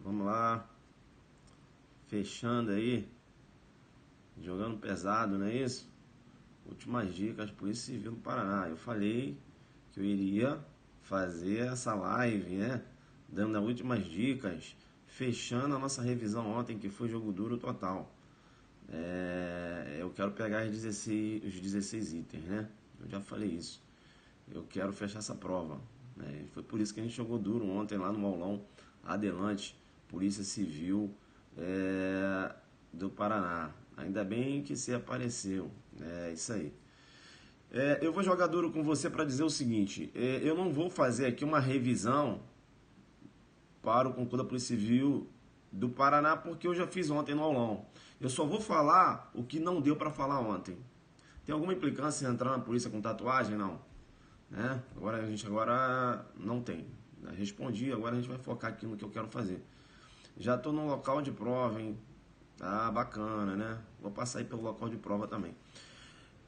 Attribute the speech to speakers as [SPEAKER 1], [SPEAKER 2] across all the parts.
[SPEAKER 1] Vamos lá. Fechando aí. Jogando pesado, não é isso? Últimas dicas, Polícia Civil do Paraná. Eu falei que eu iria fazer essa live, né? Dando as últimas dicas. Fechando a nossa revisão ontem, que foi jogo duro total. Eu quero pegar os 16 itens, né? Eu já falei isso. Eu quero fechar essa prova. Foi por isso que a gente jogou duro ontem lá no aulão Adelante, Polícia Civil do Paraná. Ainda bem que você apareceu. É isso aí. Eu vou jogar duro com você para dizer o seguinte. Eu não vou fazer aqui uma revisão para o concurso da Polícia Civil do Paraná, porque eu já fiz ontem no aulão. Eu só vou falar o que não deu para falar ontem. Tem alguma implicância em entrar na polícia com tatuagem? Não. Agora a gente não tem. Eu respondi, agora a gente vai focar aqui no que eu quero fazer. Já estou no local de prova, hein? Ah, bacana, né? Vou passar aí pelo local de prova também.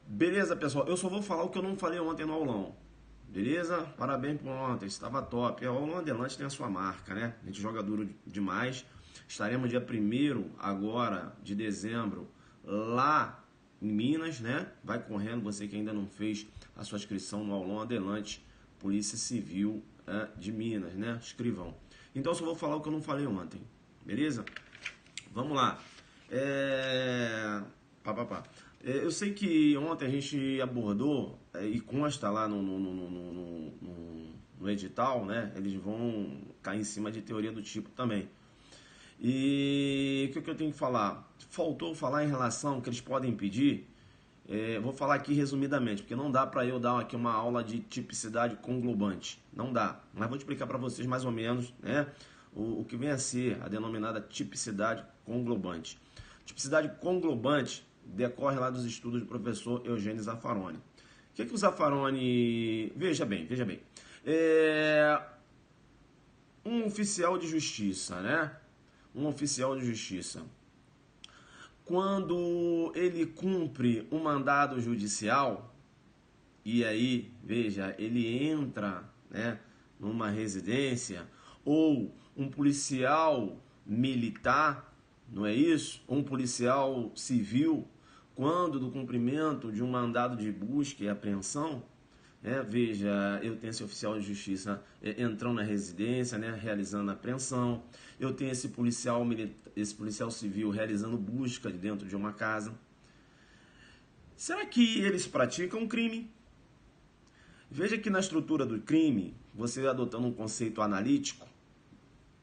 [SPEAKER 1] Beleza, pessoal? Eu só vou falar o que eu não falei ontem no aulão. Beleza? Parabéns por ontem, estava top. O aulão Adelante tem a sua marca, né? A gente joga duro demais. Estaremos dia 1º agora de dezembro lá em Minas, né? Vai correndo, você que ainda não fez a sua inscrição no aulão Adelante, Polícia Civil de Minas, né? Escrivão. Então eu só vou falar o que eu não falei ontem. Beleza? Vamos lá. Eu sei que ontem a gente abordou, e consta lá no edital, né? Eles vão cair em cima de teoria do tipo também. E o que eu tenho que falar? Faltou falar em relação ao que eles podem pedir. Vou falar aqui resumidamente, porque não dá para eu dar aqui uma aula de tipicidade conglobante. Não dá. Mas vou explicar para vocês mais ou menos, né? O que vem a ser a denominada tipicidade conglobante. Tipicidade conglobante decorre lá dos estudos do professor Eugênio Zaffaroni. O que o Zaffaroni... Veja bem. Um oficial de justiça, né? Um oficial de justiça. Quando ele cumpre um mandado judicial, e aí, veja, ele entra, né, numa residência, ou um policial militar, não é isso? Ou um policial civil, quando do cumprimento de um mandado de busca e apreensão, veja, eu tenho esse oficial de justiça entrando na residência, né, realizando a apreensão. Eu tenho esse policial civil realizando busca de dentro de uma casa. Será que eles praticam um crime? Veja que na estrutura do crime, você adotando um conceito analítico,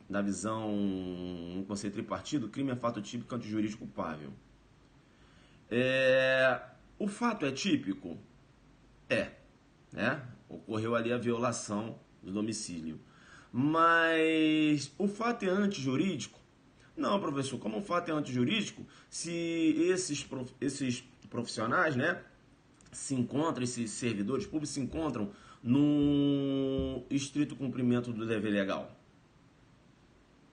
[SPEAKER 1] na visão, um conceito tripartido, crime é fato típico antijurídico culpável. O fato é típico? Ocorreu ali a violação do domicílio. Mas o fato é antijurídico? Não, professor, como o fato é antijurídico, se esses profissionais, né, se encontram, esses servidores públicos se encontram no estrito cumprimento do dever legal?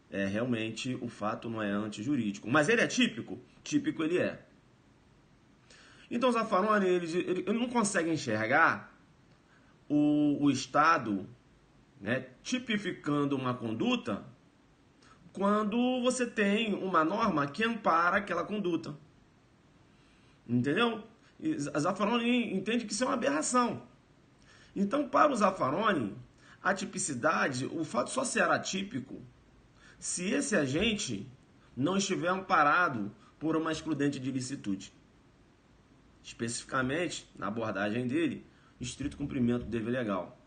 [SPEAKER 1] Realmente o fato não é antijurídico. Mas ele é típico? Típico ele é. Então, Zaffaroni, ele não consegue enxergar o Estado, né, tipificando uma conduta quando você tem uma norma que ampara aquela conduta. Entendeu? E Zaffaroni entende que isso é uma aberração. Então, para o Zaffaroni, a tipicidade, o fato só será típico se esse agente não estiver amparado por uma excludente de ilicitude. Especificamente, na abordagem dele, estrito cumprimento do dever legal.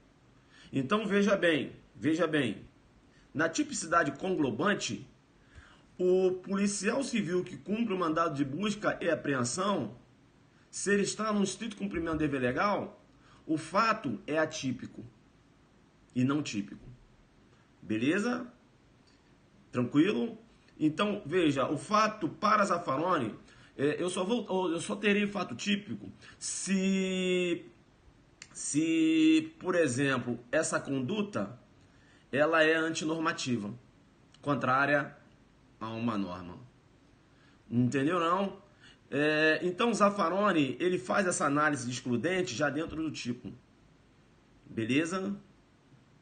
[SPEAKER 1] Então, veja bem, na tipicidade conglobante, o policial civil que cumpre o mandado de busca e apreensão, se ele está no estrito cumprimento do dever legal, o fato é atípico e não típico. Beleza? Tranquilo? Então, veja, o fato para Zaffaroni, eu só terei fato típico se, por exemplo, essa conduta ela é antinormativa, contrária a uma norma. Entendeu não? Então, Zaffaroni, ele faz essa análise de excludente já dentro do tipo. Beleza?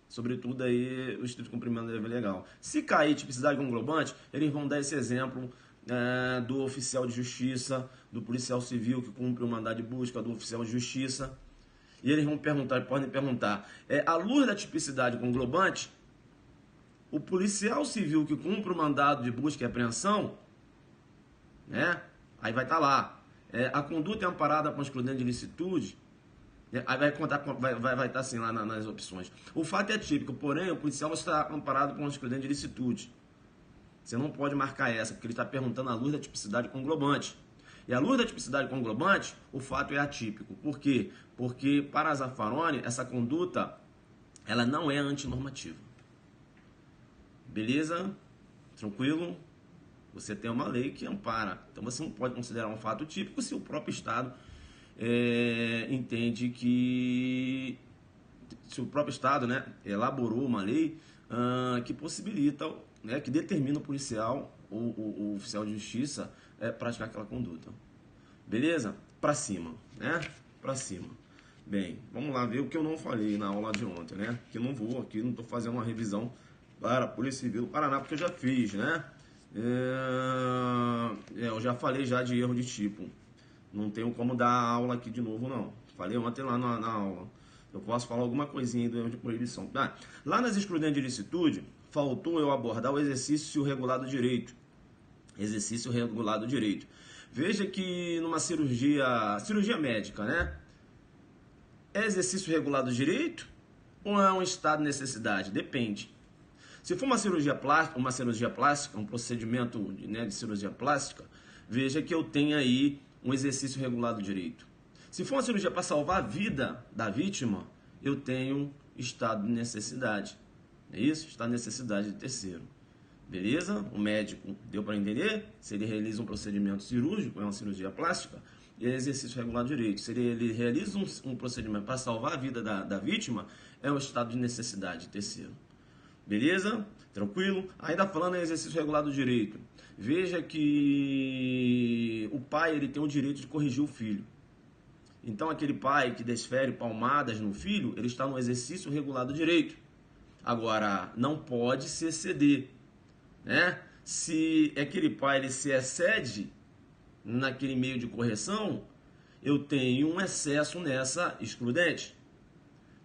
[SPEAKER 1] sobretudo aí o estrito cumprimento da lei legal. Se cair tipicidade conglobante, eles vão dar esse exemplo do oficial de justiça, do policial civil que cumpre o mandado de busca, do oficial de justiça. E eles vão perguntar, podem perguntar, à luz da tipicidade conglobante, o policial civil que cumpre o mandado de busca e apreensão, né? Aí vai estar lá. A conduta é amparada com excludente de ilicitude. Aí vai contar, vai estar assim lá nas opções. O fato é típico, porém, o policial está amparado com excludente de ilicitude. Você não pode marcar essa, porque ele está perguntando à luz da tipicidade conglobante. E à luz da tipicidade conglobante, o fato é atípico. Por quê? Porque, para a Zaffaroni, essa conduta, ela não é antinormativa. Beleza? Tranquilo? Você tem uma lei que ampara. Então, você não pode considerar um fato típico se o próprio Estado entende que... Se o próprio Estado, né, elaborou uma lei que possibilita, né, que determina o policial ou o oficial de justiça praticar aquela conduta. Beleza? Pra cima, né? Pra cima. Bem, vamos lá ver o que eu não falei na aula de ontem, né? Que eu não vou aqui, não tô fazendo uma revisão para a Polícia Civil do Paraná, porque eu já fiz, né? Eu já falei já de erro de tipo. Não tenho como dar aula aqui de novo, não. Falei ontem lá na aula. Eu posso falar alguma coisinha do erro de proibição. Lá nas excludentes de ilicitude, faltou eu abordar o exercício regulado do direito. Exercício regulado do direito. Veja que numa cirurgia médica, né? É exercício regulado do direito ou é um estado de necessidade? Depende. Se for uma cirurgia plástica, um procedimento, né, de cirurgia plástica, veja que eu tenho aí um exercício regulado do direito. Se for uma cirurgia para salvar a vida da vítima, eu tenho estado de necessidade. É isso? Estado de necessidade de terceiro. Beleza? O médico deu para entender? Se ele realiza um procedimento cirúrgico, é uma cirurgia plástica, é exercício regulado do direito. Se ele realiza um procedimento para salvar a vida da vítima, é um estado de necessidade de terceiro. Beleza? Tranquilo? Ainda falando em exercício regulado do direito, veja que o pai ele tem o direito de corrigir o filho. Então aquele pai que desfere palmadas no filho, ele está no exercício regulado do direito. Agora, não pode se exceder, né? Se aquele pai ele se excede naquele meio de correção, eu tenho um excesso nessa excludente.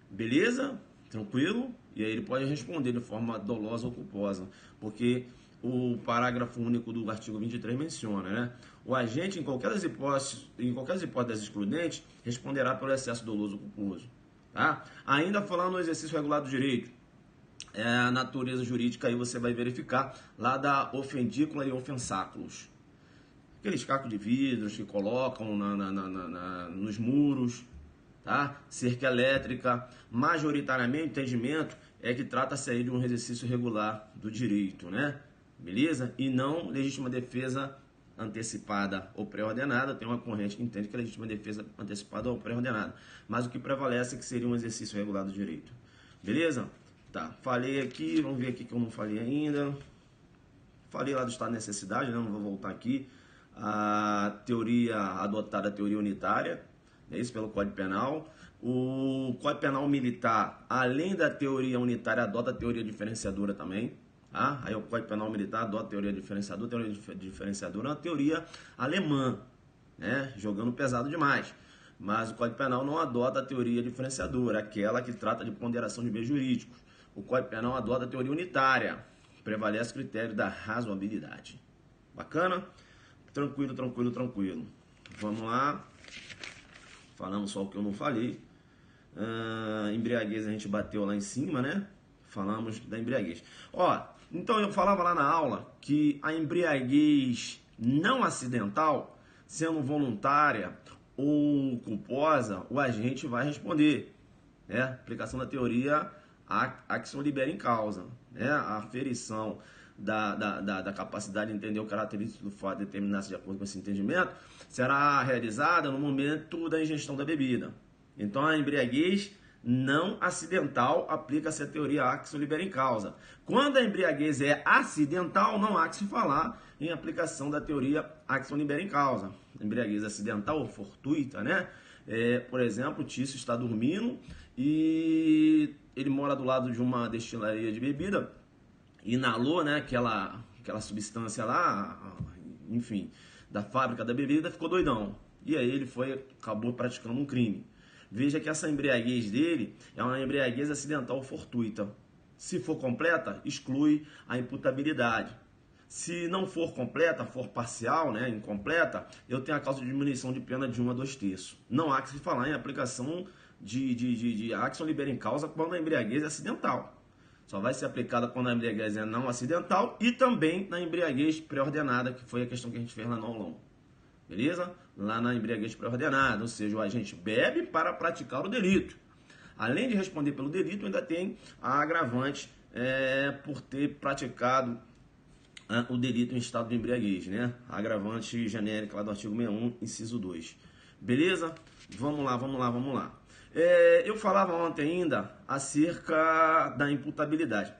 [SPEAKER 1] Beleza? Tranquilo? E aí ele pode responder de forma dolosa ou culposa, porque o parágrafo único do artigo 23 menciona, né? O agente, em qualquer das hipóteses das excludentes, responderá pelo excesso doloso ou culposo. Tá? Ainda falando no exercício regulado do direito, a natureza jurídica aí você vai verificar lá da ofendícula e ofensáculos. Aqueles cacos de vidros que colocam nos muros, tá? Cerca elétrica, majoritariamente o entendimento é que trata-se aí de um exercício regular do direito, né? Beleza? E não legítima defesa antecipada ou pré-ordenada. Tem uma corrente que entende que é legítima defesa antecipada ou pré-ordenada. Mas o que prevalece é que seria um exercício regular do direito. Beleza? Tá, falei aqui, vamos ver aqui que eu não falei ainda. Falei lá do estado de necessidade, né? Não vou voltar aqui. A teoria adotada, a teoria unitária, é isso, pelo Código Penal. O Código Penal Militar, além da teoria unitária, adota a teoria diferenciadora também. Tá? Aí o Código Penal Militar adota a teoria diferenciadora. A teoria diferenciadora é uma teoria alemã, né? Jogando pesado demais. Mas o Código Penal não adota a teoria diferenciadora, aquela que trata de ponderação de bens jurídicos. O Código Penal adota a teoria unitária, prevalece o critério da razoabilidade. Bacana? Tranquilo, tranquilo, tranquilo. Vamos lá. Falamos só o que eu não falei. Embriaguez a gente bateu lá em cima, né? Falamos da embriaguez. Ó, então eu falava lá na aula que a embriaguez não acidental, sendo voluntária ou culposa, o agente vai responder, né? Aplicação da teoria acção libera em causa, né? A aferição da capacidade de entender o característico do fato e determinar-se de acordo com esse entendimento será realizada no momento da ingestão da bebida. Então a embriaguez não acidental aplica-se a teoria acção libera em causa. Quando a embriaguez é acidental, não há que se falar em aplicação da teoria acção libera em causa. Embriaguez acidental ou fortuita, né? Por exemplo, o Tício está dormindo e ele mora do lado de uma destilaria de bebida, inalou, né, aquela substância lá, enfim, da fábrica da bebida, ficou doidão. E aí ele acabou praticando um crime. Veja que essa embriaguez dele é uma embriaguez acidental fortuita. Se for completa, exclui a imputabilidade. Se não for completa, for parcial, né, incompleta, eu tenho a causa de diminuição de pena de 1 a 2/3. Não há que se falar em aplicação de action libera em causa quando a embriaguez é acidental. Só vai ser aplicada quando a embriaguez é não acidental e também na embriaguez pré-ordenada, que foi a questão que a gente fez lá no aulão. Beleza? Lá na embriaguez pré-ordenada, ou seja, o agente bebe para praticar o delito. Além de responder pelo delito, ainda tem a agravante por ter praticado o delito em estado de embriaguez, né? A agravante genérica lá do artigo 61, inciso 2. Beleza? Vamos lá. Eu falava ontem ainda acerca da imputabilidade.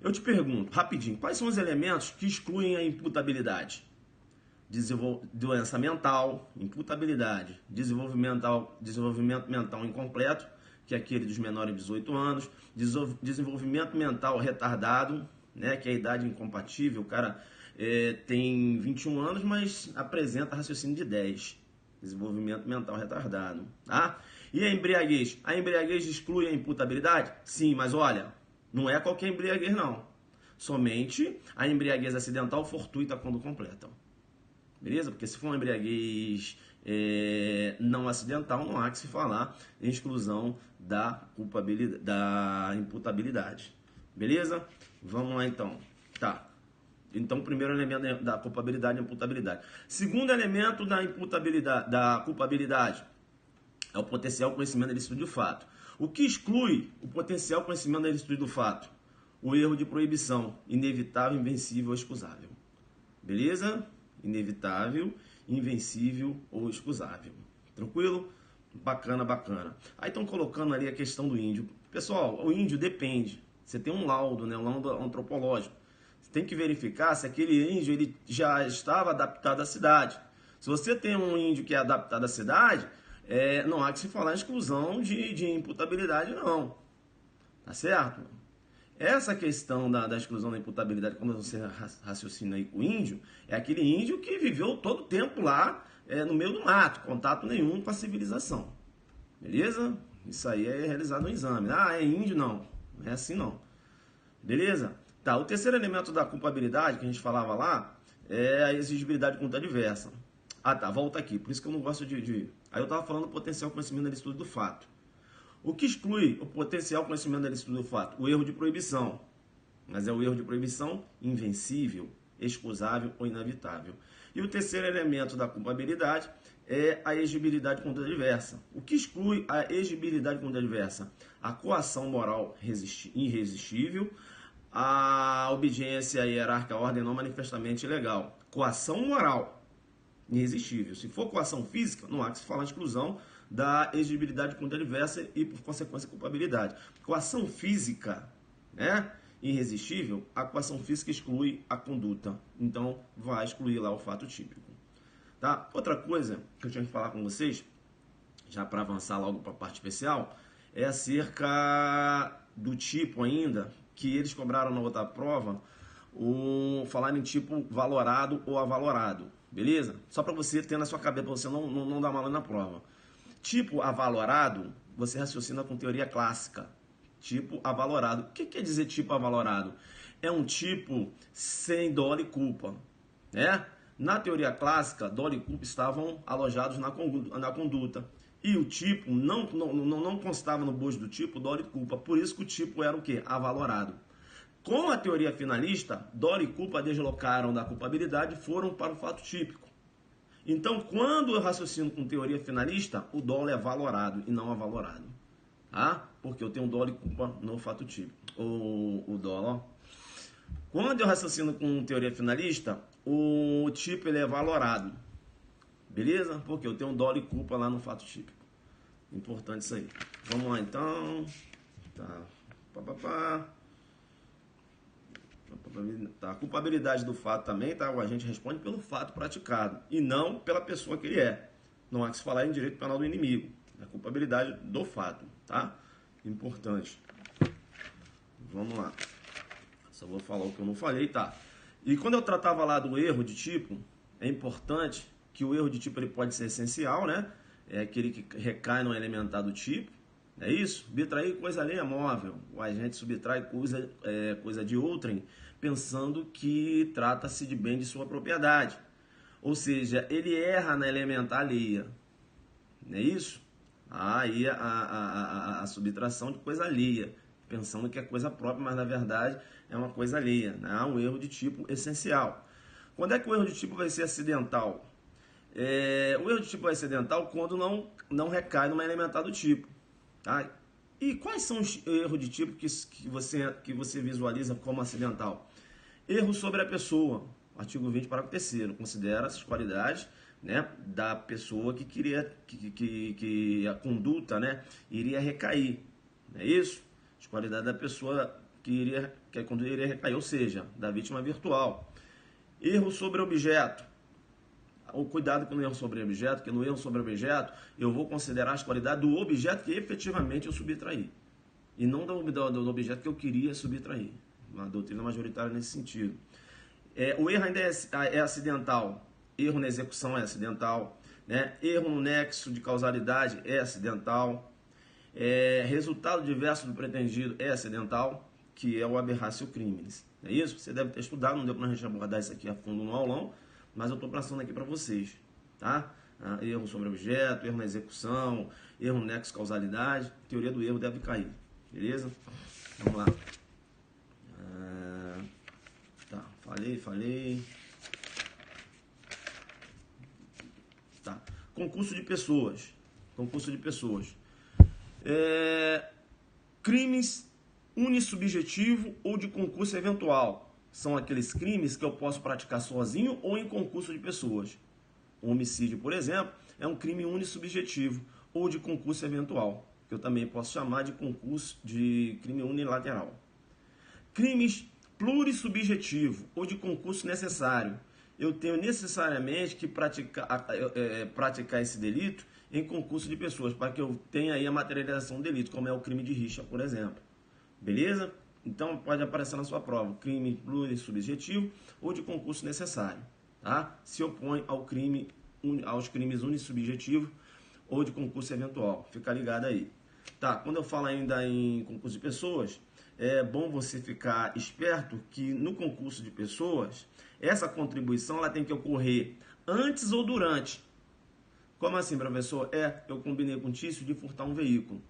[SPEAKER 1] Eu te pergunto, rapidinho, quais são os elementos que excluem a imputabilidade? Doença mental, imputabilidade, desenvolvimento mental incompleto, que é aquele dos menores de 18 anos, desenvolvimento mental retardado, né, que é a idade incompatível, o cara tem 21 anos, mas apresenta raciocínio de 10, desenvolvimento mental retardado, tá? E a embriaguez? A embriaguez exclui a imputabilidade? Sim, mas olha, não é qualquer embriaguez não, somente a embriaguez acidental fortuita quando completa. Beleza? Porque se for uma embriaguez não acidental, não há que se falar em exclusão da imputabilidade. Beleza? Vamos lá então. Tá. Então, o primeiro elemento da culpabilidade é a imputabilidade. Segundo elemento da culpabilidade é o potencial conhecimento ilícito do fato. O que exclui o potencial conhecimento ilícito do fato? O erro de proibição, inevitável, invencível ou excusável. Beleza? Inevitável, invencível ou excusável. Tranquilo? Bacana. Aí estão colocando ali a questão do índio. Pessoal, o índio depende. Você tem um laudo, né? Um laudo antropológico. Você tem que verificar se aquele índio ele já estava adaptado à cidade. Se você tem um índio que é adaptado à cidade, não há que se falar em exclusão de imputabilidade, não. Tá certo? Essa questão da exclusão da imputabilidade, quando você raciocina aí com o índio, é aquele índio que viveu todo o tempo lá no meio do mato, contato nenhum com a civilização. Beleza? Isso aí é realizado no exame. Ah, é índio? Não. Não é assim não. Beleza? Tá, o terceiro elemento da culpabilidade que a gente falava lá é a exigibilidade de conta adversa. Ah tá, volta aqui. Por isso que eu não gosto de... Aí eu estava falando do potencial conhecimento da estudo do fato. O que exclui o potencial conhecimento da licitude do fato? O erro de proibição. Mas é o erro de proibição invencível, excusável ou inevitável. E o terceiro elemento da culpabilidade é a exigibilidade contra adversa. O que exclui a exigibilidade contra adversa? A coação moral irresistível, a obediência hierárquica à ordem não manifestamente ilegal. Coação moral irresistível. Se for coação física, não há que se falar de exclusão da exigibilidade contra adversa e, por consequência, culpabilidade. Coação física, né? Irresistível, a coação física exclui a conduta. Então, vai excluir lá o fato típico. Tá? Outra coisa que eu tinha que falar com vocês, já para avançar logo para a parte especial, é acerca do tipo ainda, que eles cobraram na outra prova, falar em tipo valorado ou avalorado. Beleza? Só para você ter na sua cabeça, para você não dar mal na prova. Tipo avalorado, você raciocina com teoria clássica. Tipo avalorado. O que quer dizer tipo avalorado? É um tipo sem dolo e culpa. Né? Na teoria clássica, dolo e culpa estavam alojados na conduta. E o tipo não constava no bojo do tipo dolo e culpa. Por isso que o tipo era o quê? Avalorado. Com a teoria finalista, dolo e culpa deslocaram da culpabilidade e foram para o fato típico. Então, quando eu raciocino com teoria finalista, o dolo é valorado e não avalorado. Tá? Porque eu tenho dolo e culpa no fato típico. O dolo, ó. Quando eu raciocino com teoria finalista, o tipo ele é valorado. Beleza? Porque eu tenho dolo e culpa lá no fato típico. Importante isso aí. Vamos lá então. Tá. A culpabilidade do fato também, tá? O agente responde pelo fato praticado e não pela pessoa que ele é. Não há que se falar em direito penal do inimigo. É a culpabilidade do fato, tá? importante. Vamos lá. Só vou falar o que eu não falei, tá? E quando eu tratava lá do erro de tipo, é importante que o erro de tipo ele pode ser essencial, né? É aquele que recai no elementar do tipo. É isso? Subtrair coisa alheia móvel. O agente subtrai coisa de outrem, pensando que trata-se de bem de sua propriedade. Ou seja, ele erra na elementar alheia. Não é isso? Aí a subtração de coisa alheia, pensando que é coisa própria, mas na verdade é uma coisa alheia. Né? Um erro de tipo essencial. Quando é que o erro de tipo vai ser acidental? O erro de tipo vai ser acidental quando não recai numa elementar do tipo. Tá? E quais são os erros de tipo que você visualiza como acidental? Erro sobre a pessoa. Artigo 20, parágrafo 3º. Considera essas qualidades, né, da pessoa que queria que a conduta, né, iria recair. Não é isso? As qualidades da pessoa que a conduta iria recair, ou seja, da vítima virtual. Erro sobre objeto. O cuidado com o erro sobre objeto, que no erro sobre objeto eu vou considerar as qualidades do objeto que efetivamente eu subtraí. E não do objeto que eu queria subtrair. Uma doutrina majoritária nesse sentido. O erro ainda é acidental. Erro na execução é acidental. Né? Erro no nexo de causalidade é acidental. Resultado diverso do pretendido é acidental, que é o aberratio criminis. É isso? Você deve ter estudado, não deu para a gente abordar isso aqui a fundo no aulão, mas eu estou passando aqui para vocês. Tá? Erro sobre objeto, erro na execução, erro no nexo de causalidade. Teoria do erro deve cair. Beleza? Vamos lá. Tá, falei. Tá. Concurso de pessoas. Crimes unissubjetivo ou de concurso eventual. São aqueles crimes que eu posso praticar sozinho ou em concurso de pessoas. O homicídio, por exemplo, é um crime unissubjetivo ou de concurso eventual, que eu também posso chamar de crime unilateral. Crimes plurissubjetivo ou de concurso necessário. Eu tenho necessariamente que praticar esse delito em concurso de pessoas, para que eu tenha aí a materialização do delito, como é o crime de rixa, por exemplo. Beleza? Então pode aparecer na sua prova, crime plurissubjetivo ou de concurso necessário. Tá? Se opõe aos crimes unissubjetivos ou de concurso eventual. Fica ligado aí. Tá, quando eu falo ainda em concurso de pessoas, é bom você ficar esperto que no concurso de pessoas, essa contribuição ela tem que ocorrer antes ou durante. Como assim, professor? Eu combinei com o Tício de furtar um veículo,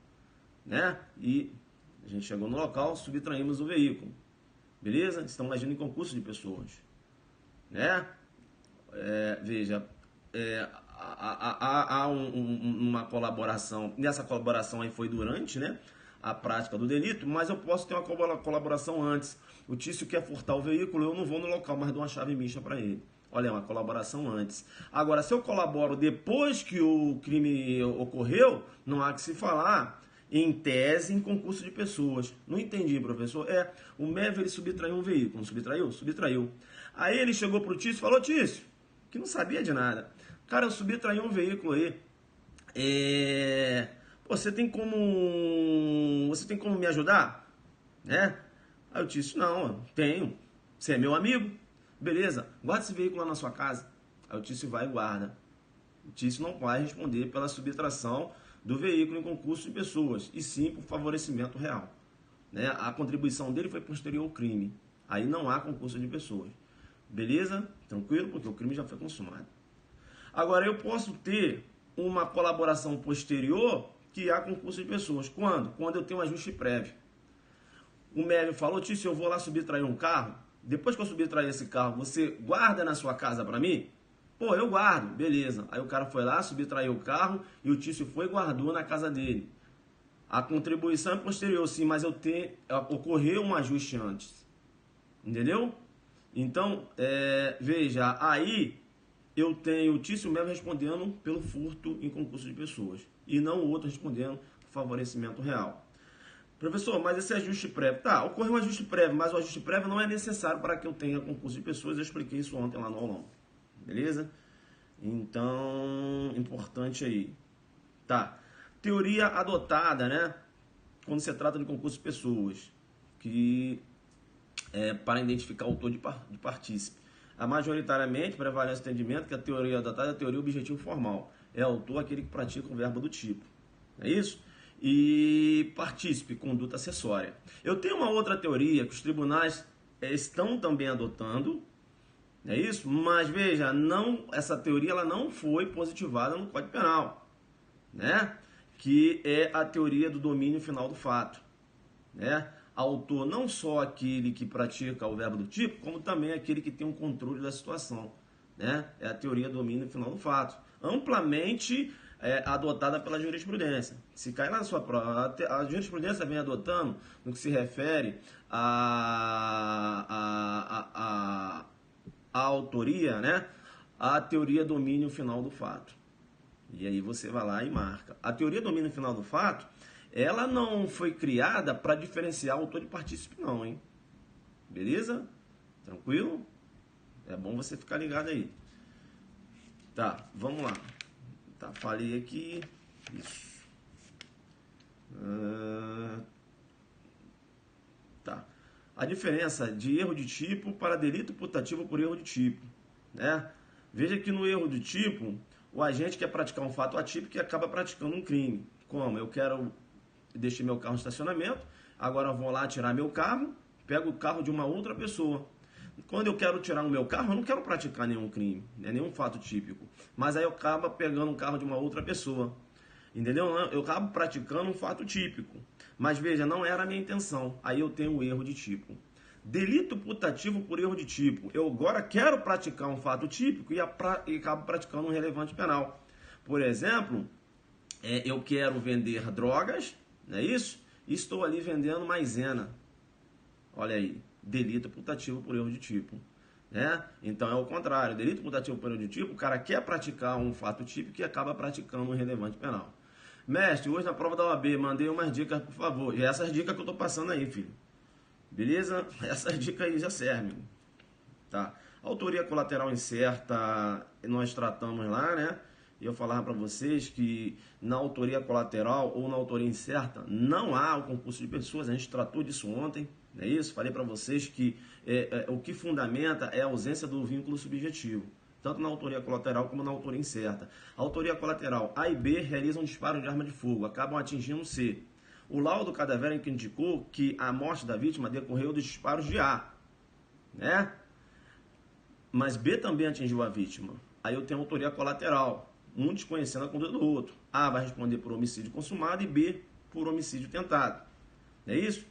[SPEAKER 1] né? E a gente chegou no local, subtraímos o veículo. Beleza? Estamos agindo em concurso de pessoas, né? Veja, há uma colaboração, nessa colaboração aí foi durante, né, a prática do delito, mas eu posso ter uma colaboração antes. O Tício quer furtar o veículo, eu não vou no local, mas dou uma chave micha para ele. Olha, é uma colaboração antes. Agora, se eu colaboro depois que o crime ocorreu, não há que se falar em tese em concurso de pessoas. Não entendi, professor. O MEV ele subtraiu um veículo, não subtraiu? Subtraiu. Aí ele chegou pro Tício e falou, Tício, que não sabia de nada. Cara, eu subtraí um veículo aí. Você tem como me ajudar? Né? Aí eu disse, não, tenho. Você é meu amigo? Beleza, guarda esse veículo lá na sua casa. Aí o Tício vai e guarda. O Tício não vai responder pela subtração do veículo em concurso de pessoas, e sim por favorecimento real. Né? A contribuição dele foi posterior ao crime. Aí não há concurso de pessoas. Beleza? Tranquilo? Porque o crime já foi consumado. Agora, eu posso ter uma colaboração posterior que há concurso de pessoas. Quando? Quando eu tenho um ajuste prévio. O MEV falou, Tício, eu vou lá subtrair um carro. Depois que eu subtrair esse carro, você guarda na sua casa para mim? Pô, eu guardo. Beleza. Aí o cara foi lá, subtraiu o carro e o Tício foi e guardou na casa dele. A contribuição é posterior, sim, mas ocorreu um ajuste antes. Entendeu? Então, veja, aí eu tenho o Tício mesmo respondendo pelo furto em concurso de pessoas e não o outro respondendo por favorecimento real. Professor, mas esse ajuste prévio, tá, ocorreu um ajuste prévio, mas o ajuste prévio não é necessário para que eu tenha concurso de pessoas, eu expliquei isso ontem lá no aulão, beleza? Então, importante aí. Tá, teoria adotada, né, quando se trata de concurso de pessoas, que para identificar o autor de partícipe. Majoritariamente, prevalece o entendimento que a teoria adotada é a teoria objetivo formal. É autor aquele que pratica o verbo do tipo. É isso? E partícipe, conduta acessória. Eu tenho uma outra teoria que os tribunais estão também adotando, é isso? Mas veja, essa teoria ela não foi positivada no Código Penal, né? Que é a teoria do domínio final do fato, né? Autor não só aquele que pratica o verbo do tipo, como também aquele que tem um controle da situação, né? É a teoria do domínio final do fato, amplamente adotada pela jurisprudência. Se cair lá na sua prova, a jurisprudência vem adotando no que se refere à autoria, né? A teoria do domínio final do fato. E aí você vai lá e marca. A teoria do domínio final do fato, ela não foi criada para diferenciar autor de partícipe não, hein? Beleza? Tranquilo? É bom você ficar ligado aí. Tá, vamos lá. Tá, falei aqui. Isso. Tá. A diferença de erro de tipo para delito putativo por erro de tipo, né? Veja que no erro de tipo, o agente quer praticar um fato atípico e acaba praticando um crime. Como? Eu deixei meu carro no estacionamento, agora eu vou lá tirar meu carro, pego o carro de uma outra pessoa. Quando eu quero tirar o meu carro, eu não quero praticar nenhum crime, né? Nenhum fato típico. Mas aí eu acabo pegando um carro de uma outra pessoa. Entendeu? Eu acabo praticando um fato típico. Mas veja, não era a minha intenção. Aí eu tenho um erro de tipo. Delito putativo por erro de tipo. Eu agora quero praticar um fato típico e acabo praticando um relevante penal. Por exemplo, eu quero vender drogas, não é isso? E estou ali vendendo maisena. Olha aí, delito putativo por erro de tipo. Né? Então é o contrário, delito putativo por erro de tipo, o cara quer praticar um fato típico e acaba praticando um relevante penal. Mestre, hoje na prova da OAB, mandei umas dicas, por favor. E essas dicas que eu tô passando aí, filho. Beleza? Essas dicas aí já servem. Tá? Autoria colateral incerta, nós tratamos lá, né? E eu falava para vocês que na autoria colateral ou na autoria incerta não há o concurso de pessoas. A gente tratou disso ontem, não é isso? Falei para vocês que o que fundamenta é a ausência do vínculo subjetivo, tanto na autoria colateral como na autoria incerta. A autoria colateral, A e B realizam disparo de arma de fogo, acabam atingindo C. O laudo cadavérico indicou que a morte da vítima decorreu dos disparos de A, né? Mas B também atingiu a vítima. Aí eu tenho a autoria colateral, um desconhecendo a conduta do outro. A vai responder por homicídio consumado e B por homicídio tentado. É isso?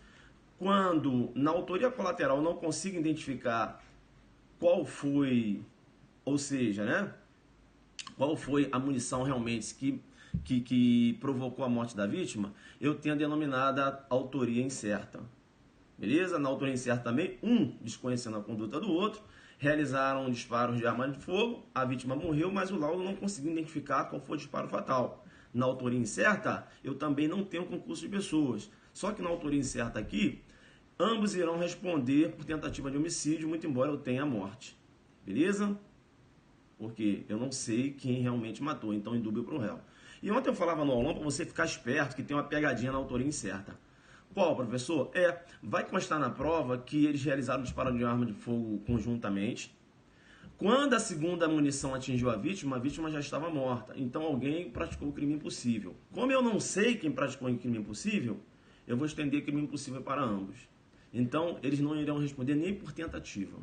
[SPEAKER 1] Quando na autoria colateral não consigo identificar qual foi, ou seja, né? Qual foi a munição realmente que provocou a morte da vítima, eu tenho a denominada autoria incerta. Beleza? Na autoria incerta também, um desconhecendo a conduta do outro, realizaram disparos de arma de fogo, a vítima morreu, mas o laudo não conseguiu identificar qual foi o disparo fatal. Na autoria incerta, eu também não tenho concurso de pessoas. Só que na autoria incerta aqui, ambos irão responder por tentativa de homicídio, muito embora eu tenha a morte. Beleza? Porque eu não sei quem realmente matou, então indúbio para o réu. E ontem eu falava no aulão para você ficar esperto que tem uma pegadinha na autoria incerta. Qual, professor? Vai constar na prova que eles realizaram o disparo de arma de fogo conjuntamente. Quando a segunda munição atingiu a vítima já estava morta. Então alguém praticou o crime impossível. Como eu não sei quem praticou o crime impossível, eu vou estender crime impossível para ambos. Então eles não irão responder nem por tentativa.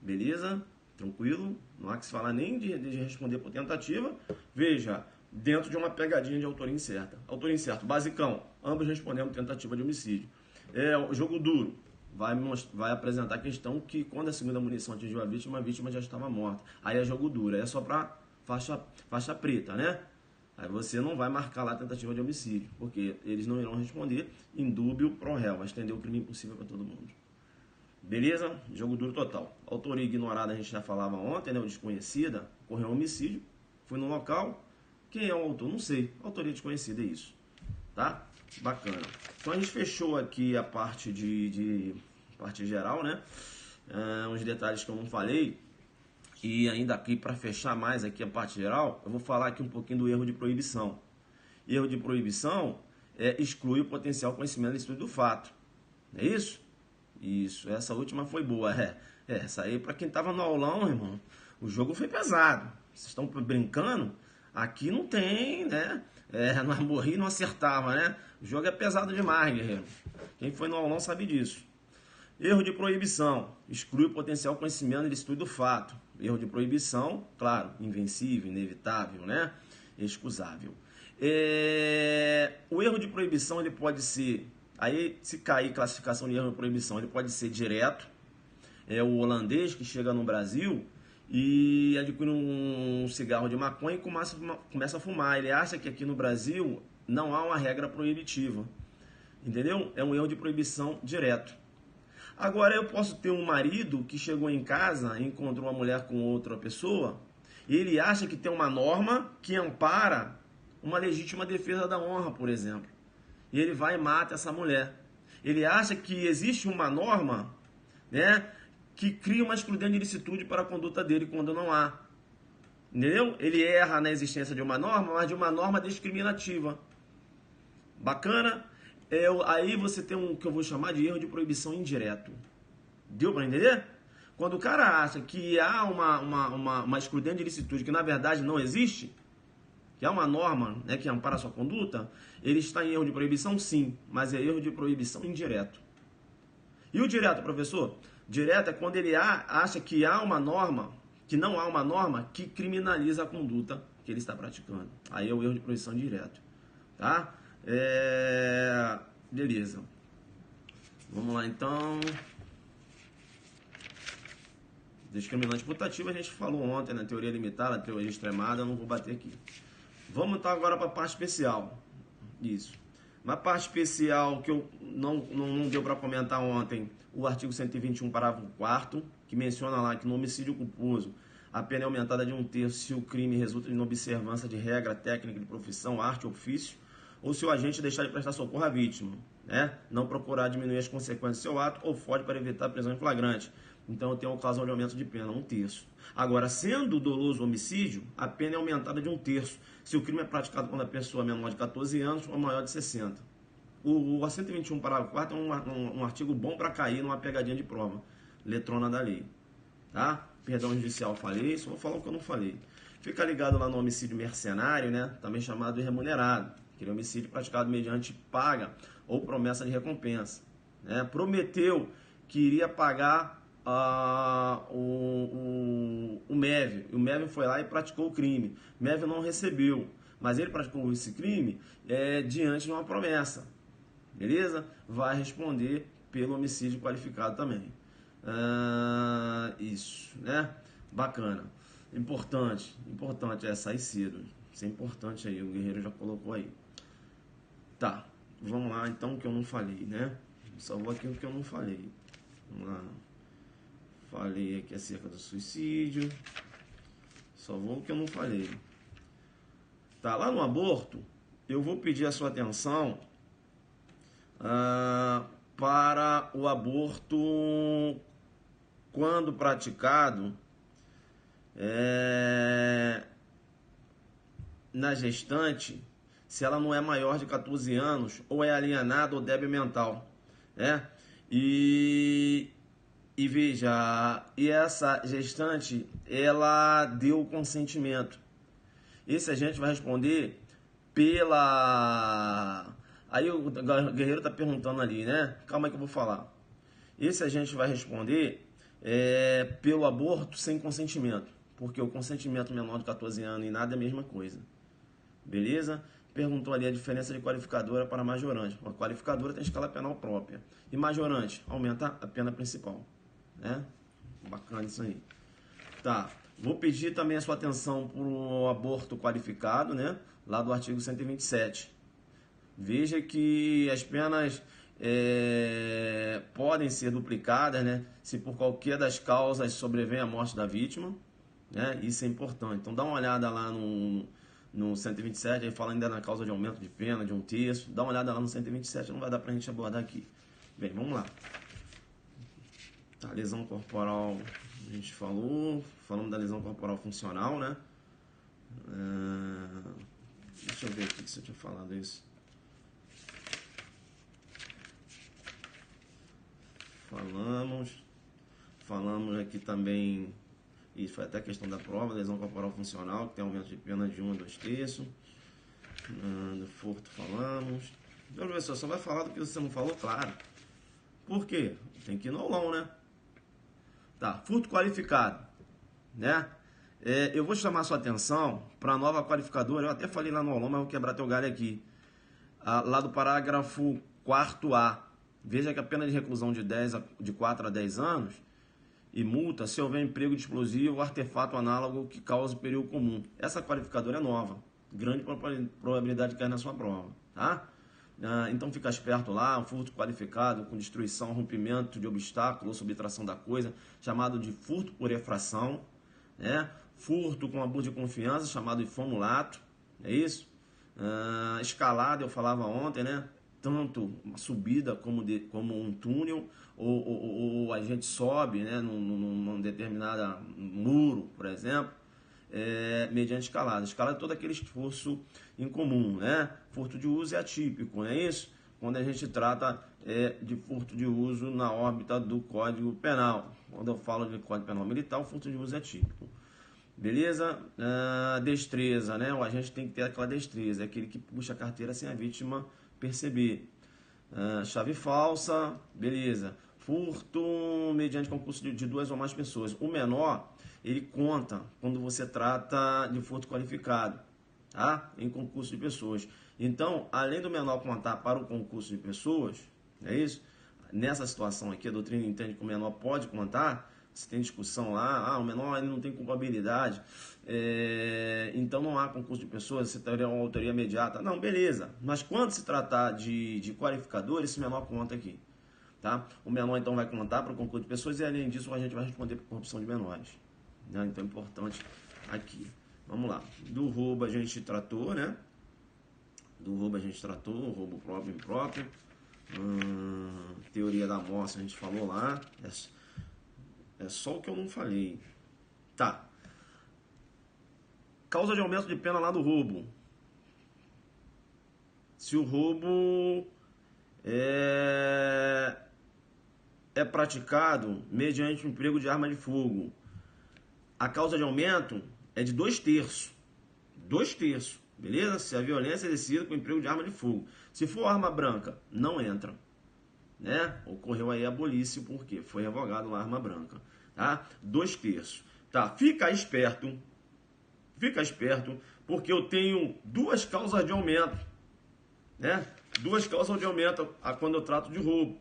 [SPEAKER 1] Beleza? Tranquilo? Não há que se falar nem de responder por tentativa. Veja, dentro de uma pegadinha de autoria incerta. Autoria incerta, basicão, ambos respondendo tentativa de homicídio. O jogo duro, vai apresentar a questão que quando a segunda munição atingiu a vítima já estava morta. Aí é jogo duro, aí é só para faixa preta, né? Aí você não vai marcar lá a tentativa de homicídio, porque eles não irão responder indúbio pro réu, vai estender o crime impossível para todo mundo. Beleza? Jogo duro total. Autoria ignorada a gente já falava ontem, né? O desconhecida, ocorreu um homicídio, fui no local. Quem é o autor? Não sei. Autoria desconhecida, é isso. Tá? Bacana. Então a gente fechou aqui a parte parte geral, né? Uns detalhes que eu não falei. E ainda aqui, para fechar mais aqui a parte geral, eu vou falar aqui um pouquinho do erro de proibição. Erro de proibição exclui o potencial conhecimento ilícito do fato. Não é isso? Isso, essa última foi boa. Essa aí, para quem tava no aulão, irmão, o jogo foi pesado. Vocês estão brincando? Aqui não tem, né? Não morri, não acertava, né? O jogo é pesado demais, guerreiro. Quem foi no aulão sabe disso. Erro de proibição. Exclui o potencial conhecimento ilícito do fato. Erro de proibição, claro, invencível, inevitável, né? Excusável. O erro de proibição, ele pode ser... Aí, se cair classificação de erro de proibição, ele pode ser direto. É o holandês que chega no Brasil e adquire um cigarro de maconha e começa a fumar. Ele acha que aqui no Brasil não há uma regra proibitiva. Entendeu? É um erro de proibição direto. Agora, eu posso ter um marido que chegou em casa e encontrou uma mulher com outra pessoa e ele acha que tem uma norma que ampara uma legítima defesa da honra, por exemplo. E ele vai e mata essa mulher. Ele acha que existe uma norma, né, que cria uma excludente de ilicitude para a conduta dele quando não há. Entendeu? Ele erra na existência de uma norma, mas de uma norma discriminativa. Bacana? Aí você tem um que eu vou chamar de erro de proibição indireto. Deu para entender? Quando o cara acha que há uma excludente de ilicitude que na verdade não existe, que é uma norma, né, que ampara a sua conduta, ele está em erro de proibição, sim, mas é erro de proibição indireto. E o direto, professor? Direto é quando ele acha que há uma norma, que não há uma norma que criminaliza a conduta que ele está praticando. Aí é o erro de proibição direto. Tá? Beleza. Vamos lá, então. Discriminante putativo a gente falou ontem na teoria limitada, na teoria extremada, eu não vou bater aqui. Vamos então agora para a parte especial. Isso. Na parte especial que eu não deu para comentar ontem, o artigo 121, parágrafo 4º, que menciona lá que no homicídio culposo a pena é aumentada de 1/3 se o crime resulta de inobservância de regra, técnica de profissão, arte ou ofício, ou se o agente deixar de prestar socorro à vítima, né? Não procurar diminuir as consequências do seu ato ou foge para evitar a prisão em flagrante. Então eu tenho ocasião de aumento de pena, 1/3. Agora, sendo doloso homicídio, a pena é aumentada de 1/3 se o crime é praticado quando a pessoa é menor de 14 anos ou maior de 60. O 121, parágrafo 4º é um artigo bom para cair numa pegadinha de prova. Letrona da lei. Tá? Perdão judicial, falei, só vou falar o que eu não falei. Fica ligado lá no homicídio mercenário, né? Também chamado de remunerado. Aquele homicídio praticado mediante paga ou promessa de recompensa. Né? Prometeu que iria pagar o MEV. O MEV foi lá e praticou o crime. O MEV não recebeu, mas ele praticou esse crime diante de uma promessa. Beleza? Vai responder pelo homicídio qualificado também. Isso, né? Bacana. Importante sair cedo. Isso é importante aí, o guerreiro já colocou aí. Tá, vamos lá então, o que eu não falei, né? Só vou aqui o que eu não falei. Vamos lá. Falei aqui acerca do suicídio. Só vou o que eu não falei. Tá, lá no aborto, eu vou pedir a sua atenção para o aborto quando praticado na gestante, se ela não é maior de 14 anos ou é alienada ou débil mental, né? E veja, essa gestante, ela deu o consentimento. Esse a gente vai responder pela... Aí o guerreiro está perguntando ali, né? Calma aí que eu vou falar. Esse a gente vai responder pelo aborto sem consentimento. Porque o consentimento menor de 14 anos e nada é a mesma coisa. Beleza? Perguntou ali a diferença de qualificadora para majorante. A qualificadora tem escala penal própria. E majorante aumenta a pena principal. Né? Bacana isso aí. Tá. Vou pedir também a sua atenção para o aborto qualificado, né? Lá do artigo 127. Veja que as penas podem ser duplicadas, né? Se por qualquer das causas sobrevém a morte da vítima, né? Isso é importante. Então dá uma olhada lá no 127, aí fala ainda na causa de aumento de pena de 1/3. Dá uma olhada lá no 127, não vai dar pra gente abordar aqui. Bem, vamos lá. Tá, lesão corporal, a gente falamos da lesão corporal funcional, né? Deixa eu ver aqui se eu tinha falado isso. Falamos aqui também, isso foi até a questão da prova, lesão corporal funcional, que tem aumento de pena de 1 a 2 terços. Do furto falamos. Então, professor, só vai falar do que você não falou, claro. Por quê? Tem que ir no aulão, né? Tá, furto qualificado, né? Eu vou chamar sua atenção para a nova qualificadora. Eu até falei lá no aulão, mas vou quebrar teu galho aqui. Lá do parágrafo 4A. Veja que a pena de reclusão de 4 a 10 anos e multa se houver emprego de explosivo ou artefato análogo que cause perigo comum. Essa qualificadora é nova. Grande probabilidade de cair na sua prova, tá? Então fica esperto lá, um furto qualificado com destruição, rompimento de obstáculo ou subtração da coisa, chamado de furto por efração, né? Furto com abuso de confiança, chamado de famulato, é isso? Escalada, eu falava ontem, né? Tanto uma subida como um túnel, ou a gente sobe, né, num determinado muro, por exemplo, mediante escalada. Escalada é todo aquele esforço em comum, né? Furto de uso é atípico, não é isso? Quando a gente trata de furto de uso na órbita do Código Penal. Quando eu falo de Código Penal Militar, o furto de uso é atípico. Beleza? Destreza, né? O agente tem que ter aquela destreza, é aquele que puxa a carteira sem a vítima perceber. Chave falsa, beleza. Furto mediante concurso de 2 ou mais pessoas. O menor, ele conta quando você trata de furto qualificado, tá? Em concurso de pessoas. Então, além do menor contar para o concurso de pessoas, é isso? Nessa situação aqui, a doutrina entende que o menor pode contar. Se tem discussão lá, o menor ele não tem culpabilidade, então não há concurso de pessoas, você teria uma autoria imediata. Não, beleza, mas quando se tratar de qualificador, esse menor conta aqui, tá? O menor então vai contar para o concurso de pessoas e além disso a gente vai responder por corrupção de menores, né? Então é importante aqui. Vamos lá, do roubo a gente tratou, né? Roubo próprio e impróprio. Teoria da amostra a gente falou lá. É só o que eu não falei. Tá. Causa de aumento de pena lá do roubo. Se o roubo é praticado mediante o emprego de arma de fogo, a causa de aumento é de 2 terços. 2 terços, beleza? Se a violência é exercida com o emprego de arma de fogo. Se for arma branca, não entra, né? Ocorreu aí a abolice porque foi revogado a arma branca, tá? 2 terços. Tá, fica esperto, porque eu tenho 2 causas de aumento, né? 2 causas de aumento quando eu trato de roubo.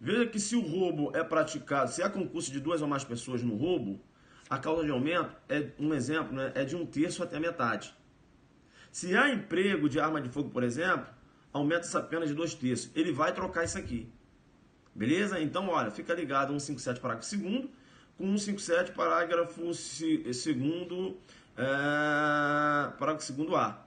[SPEAKER 1] Veja que se o roubo é praticado, se há concurso de 2 ou mais pessoas no roubo, a causa de aumento um exemplo, né? É de 1 terço até metade. Se há emprego de arma de fogo, por exemplo, aumenta essa pena de 2 terços. Ele vai trocar isso aqui. Beleza? Então, olha, fica ligado 157 parágrafo 2º com 157 parágrafo 2º, parágrafo 2º-A.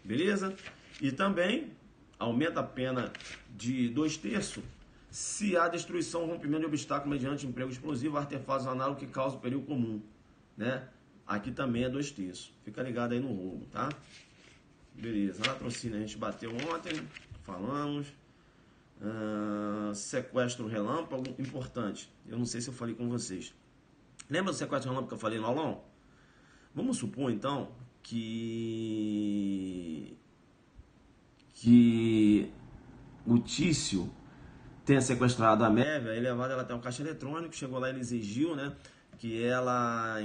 [SPEAKER 1] Beleza? E também aumenta a pena de 2 terços se há destruição ou rompimento de obstáculo mediante emprego explosivo, artefatos análogos que causam perigo comum, né? Aqui também é 2 terços. Fica ligado aí no roubo, tá? Beleza. Latrocínio a gente bateu ontem, falamos. Sequestro relâmpago, importante. Eu não sei se eu falei com vocês. Lembra do sequestro relâmpago que eu falei no aulão? Vamos supor então que o Tício tenha sequestrado a Mévia e levado ela até um caixa eletrônico. Chegou lá, ele exigiu, né, que ela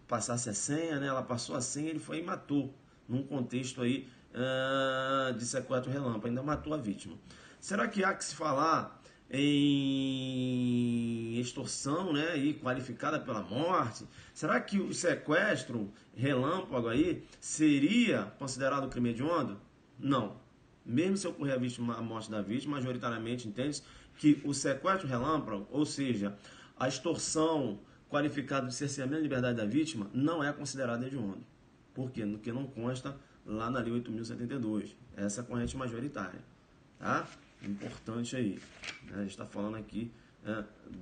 [SPEAKER 1] passasse a senha, né? Ela passou a senha, ele foi e matou, num contexto aí de sequestro relâmpago, ainda matou a vítima. Será que há que se falar em extorsão, né, e qualificada pela morte? Será que o sequestro relâmpago aí seria considerado crime hediondo? Não. Mesmo se ocorrer a morte da vítima, majoritariamente entende que o sequestro relâmpago, ou seja, a extorsão qualificada de cerceamento da liberdade da vítima, não é considerada hediondo. Por quê? Porque não consta lá na Lei 8.072. Essa é a corrente majoritária, tá? Importante aí. A gente está falando aqui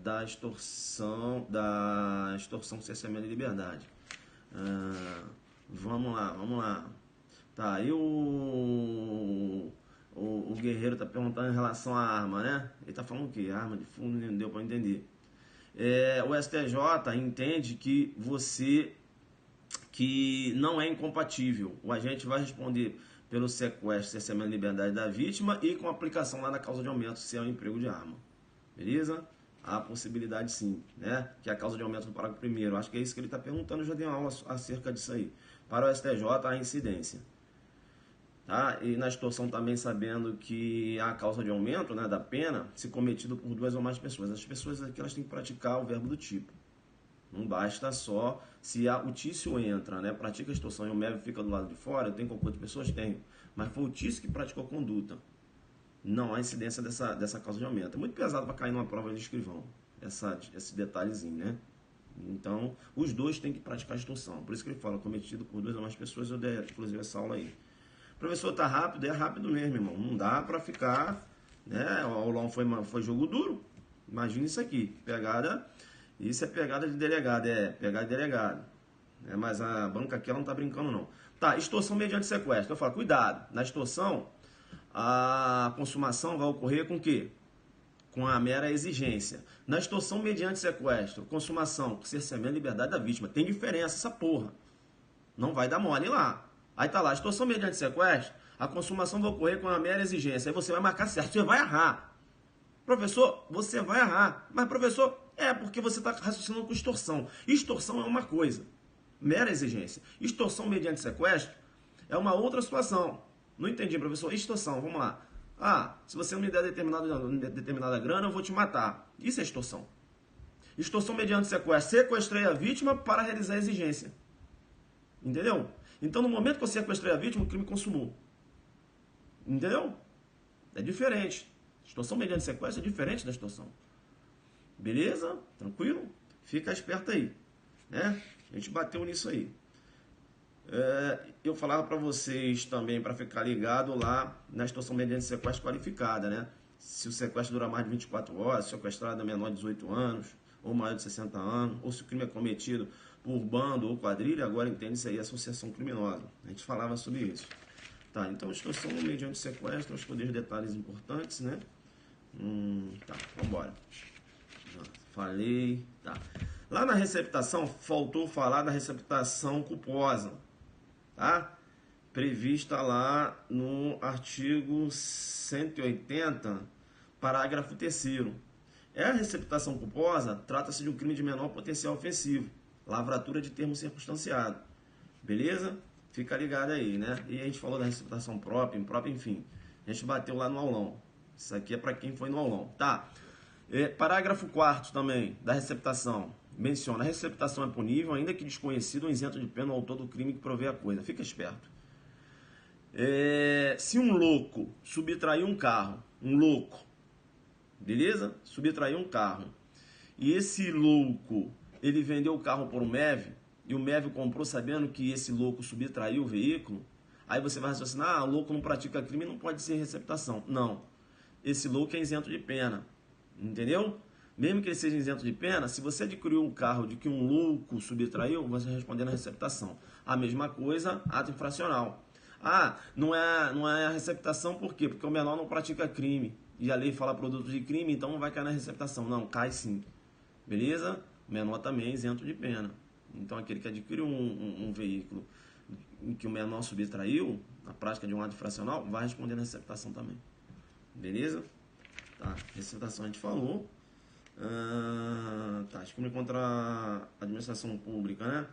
[SPEAKER 1] da extorsão cerceamento de liberdade. Vamos lá. Tá, e o O Guerreiro está perguntando em relação à arma, né? Ele está falando o quê? Arma de fundo, não deu para entender. O STJ entende que que não é incompatível. O agente vai responder pelo sequestro, cerceamento de liberdade da vítima e com aplicação lá na causa de aumento, se é um emprego de arma. Beleza? Há possibilidade sim, né? Que é a causa de aumento do parágrafo 1º. Acho que é isso que ele está perguntando, eu já dei uma aula acerca disso aí. Para o STJ, há incidência. Tá? E na extorsão também sabendo que há causa de aumento, né, da pena se cometido por 2 ou mais pessoas. As pessoas aqui elas têm que praticar o verbo do tipo. Não basta só se o Tício entra, né, pratica a extorsão e o MEV fica do lado de fora. Eu tenho concurso de pessoas? Tenho. Mas foi o Tício que praticou a conduta. Não há incidência dessa causa de aumento. É muito pesado para cair numa prova de escrivão, esse detalhezinho, né? Então, os dois têm que praticar a extorsão. Por isso que ele fala cometido por 2 ou mais pessoas. Eu dei, inclusive, essa aula aí. Professor, tá rápido? É rápido mesmo, irmão. Não dá pra ficar, né? O aulão foi jogo duro. Imagina isso aqui. Isso é pegada de delegado, pegada de delegado. Mas a banca aqui ela não tá brincando, não. Tá, extorsão mediante sequestro. Eu falo, cuidado. Na extorsão, a consumação vai ocorrer com o quê? Com a mera exigência. Na extorsão mediante sequestro, consumação, cerceamento de liberdade da vítima. Tem diferença essa porra. Não vai dar mole lá. Aí tá lá, extorsão mediante sequestro, a consumação vai ocorrer com a mera exigência. Aí você vai marcar certo, você vai errar. Professor, você vai errar. Mas professor, porque você está raciocinando com extorsão. Extorsão é uma coisa, mera exigência. Extorsão mediante sequestro é uma outra situação. Não entendi, professor. Extorsão, vamos lá. Se você não me der determinada grana, eu vou te matar. Isso é extorsão. Extorsão mediante sequestro. Sequestrei a vítima para realizar a exigência. Entendeu? Então, no momento que eu sequestrei a vítima, o crime consumou. Entendeu? É diferente. Extorsão mediante sequestro é diferente da extorsão. Beleza? Tranquilo? Fica esperto aí. Né? A gente bateu nisso aí. Eu falava para vocês também, para ficar ligado lá na extorsão mediante sequestro qualificada, né? Se o sequestro dura mais de 24 horas, se o sequestrado é menor de 18 anos, ou maior de 60 anos, ou se o crime é cometido por bando ou quadrilha, agora entende-se aí associação criminosa. A gente falava sobre isso. Tá, então extorsão mediante sequestro, acho que eu dei os detalhes importantes, né? Tá, vambora. Falei, tá. Lá na receptação, faltou falar da receptação culposa, tá? Prevista lá no artigo 180, parágrafo 3º. A receptação culposa trata-se de um crime de menor potencial ofensivo, lavratura de termo circunstanciado. Beleza? Fica ligado aí, né? E a gente falou da receptação própria, imprópria, enfim. A gente bateu lá no aulão. Isso aqui é para quem foi no aulão. Tá. Parágrafo 4º também, da receptação. Menciona, a receptação é punível, ainda que desconhecido ou isento de pena o autor do crime que provê a coisa. Fica esperto. Se um louco subtrair um carro, beleza? Subtraiu um carro. E esse louco, ele vendeu o carro por um MEV, e o MEV comprou sabendo que esse louco subtraiu o veículo, aí você vai raciocinar, o louco não pratica crime, não pode ser receptação. Não. Esse louco é isento de pena. Entendeu? Mesmo que ele seja isento de pena, se você adquiriu um carro de que um louco subtraiu, você vai responder na receptação. A mesma coisa, ato infracional. Não é a receptação por quê? Porque o menor não pratica crime. E a lei fala produto de crime, então não vai cair na receptação. Não, cai sim. Beleza? O menor também é isento de pena. Então aquele que adquiriu um veículo em que o menor subtraiu, na prática de um ato infracional, vai responder na receptação também. Beleza? Tá, receptação a gente falou. Tá, crime contra a administração pública, né?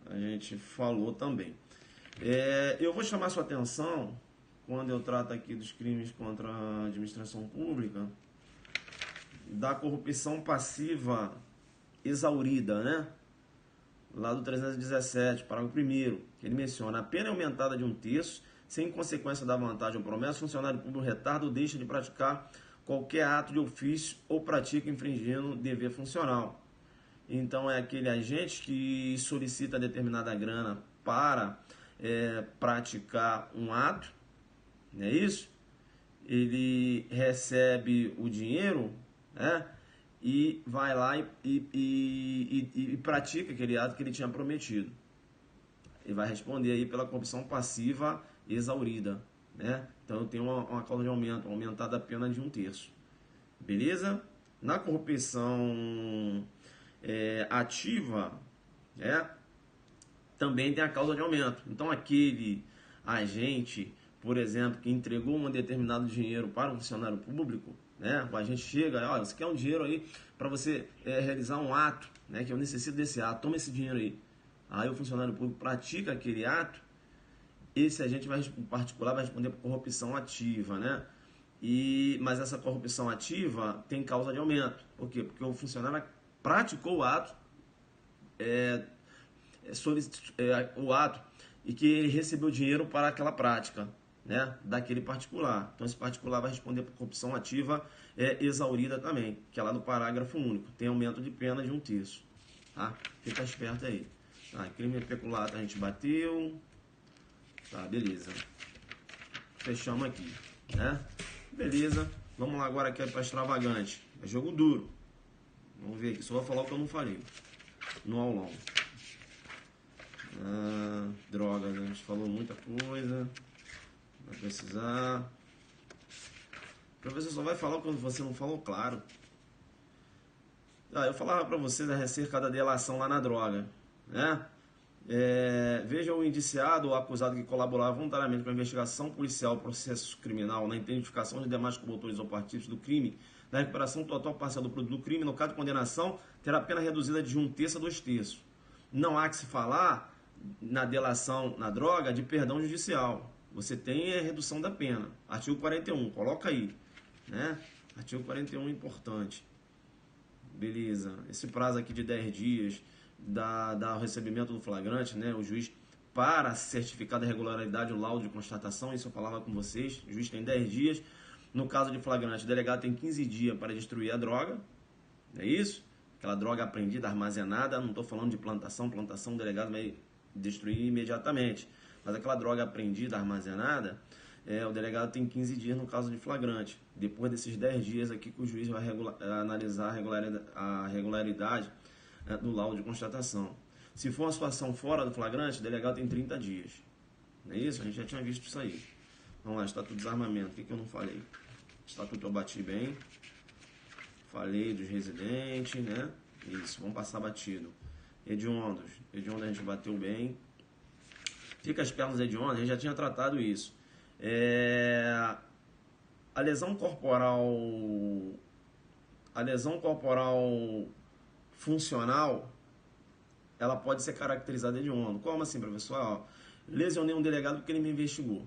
[SPEAKER 1] A gente falou também. Eu vou chamar sua atenção quando eu trato aqui dos crimes contra a administração pública, da corrupção passiva exaurida, né? Lá do 317, parágrafo 1º, que ele menciona: a pena é aumentada de 1/3, sem consequência da vantagem ou promessa, o funcionário público retarda ou deixa de praticar qualquer ato de ofício ou pratica infringindo dever funcional. Então é aquele agente que solicita determinada grana para praticar um ato, não é isso? Ele recebe o dinheiro, né? E vai lá e pratica aquele ato que ele tinha prometido. Ele vai responder aí pela corrupção passiva exaurida. né? Então eu tenho uma causa de aumento, aumentada a pena de 1/3. Beleza? Na corrupção ativa, né, também tem a causa de aumento. Então aquele agente, por exemplo, que entregou um determinado dinheiro para um funcionário público, né, o agente chega, olha, você quer um dinheiro aí para você realizar um ato, né, que eu necessito desse ato, toma esse dinheiro aí. Aí o funcionário público pratica aquele ato, esse agente vai, em particular, vai responder por corrupção ativa, né? Mas essa corrupção ativa tem causa de aumento. Por quê? Porque o funcionário praticou o ato, o ato e que ele recebeu dinheiro para aquela prática, né, daquele particular. Então esse particular vai responder por corrupção ativa exaurida também, que é lá no parágrafo único. Tem aumento de pena de 1/3. Tá? Fica esperto aí. Tá, crime peculato a gente bateu. Tá, beleza. Fechamos aqui, né? Beleza. Vamos lá agora aqui para extravagante. É jogo duro. Vamos ver aqui. Só vou falar o que eu não falei no aulão. Drogas, a gente falou muita coisa. Vai precisar. O professor só vai falar quando você não falou claro. Eu falava para vocês acerca da delação lá na droga, né? Veja o indiciado ou acusado que colaborar voluntariamente com a investigação policial, processo criminal, na identificação de demais coautores ou partícipes do crime, na recuperação total ou parcial do produto do crime, no caso de condenação, terá a pena reduzida de 1/3 a 2/3. Não há que se falar na delação na droga de perdão judicial. Você tem a redução da pena. Artigo 41, coloca aí, né? Artigo 41 importante. Beleza. Esse prazo aqui de 10 dias da recebimento do flagrante, né? O juiz, para certificar da regularidade o laudo de constatação, isso eu falava com vocês, o juiz tem 10 dias. No caso de flagrante, o delegado tem 15 dias para destruir a droga, é isso? Aquela droga apreendida, armazenada, não estou falando de plantação, o delegado vai destruir imediatamente. Mas aquela droga apreendida, armazenada, o delegado tem 15 dias no caso de flagrante. Depois desses 10 dias aqui que o juiz vai analisar a regularidade do laudo de constatação. Se for uma situação fora do flagrante, o delegado tem 30 dias. Não é isso? A gente já tinha visto isso aí. Vamos lá, estatuto de desarmamento. O que eu não falei? Estatuto eu bati bem. Falei dos residentes, né? Isso, vamos passar batido. Hediondos. Hediondos a gente bateu bem. Fica as pernas hediondas, a gente já tinha tratado isso. A lesão corporal funcional, ela pode ser caracterizada hediondo. Como assim, professor? Lesionei um delegado porque ele me investigou.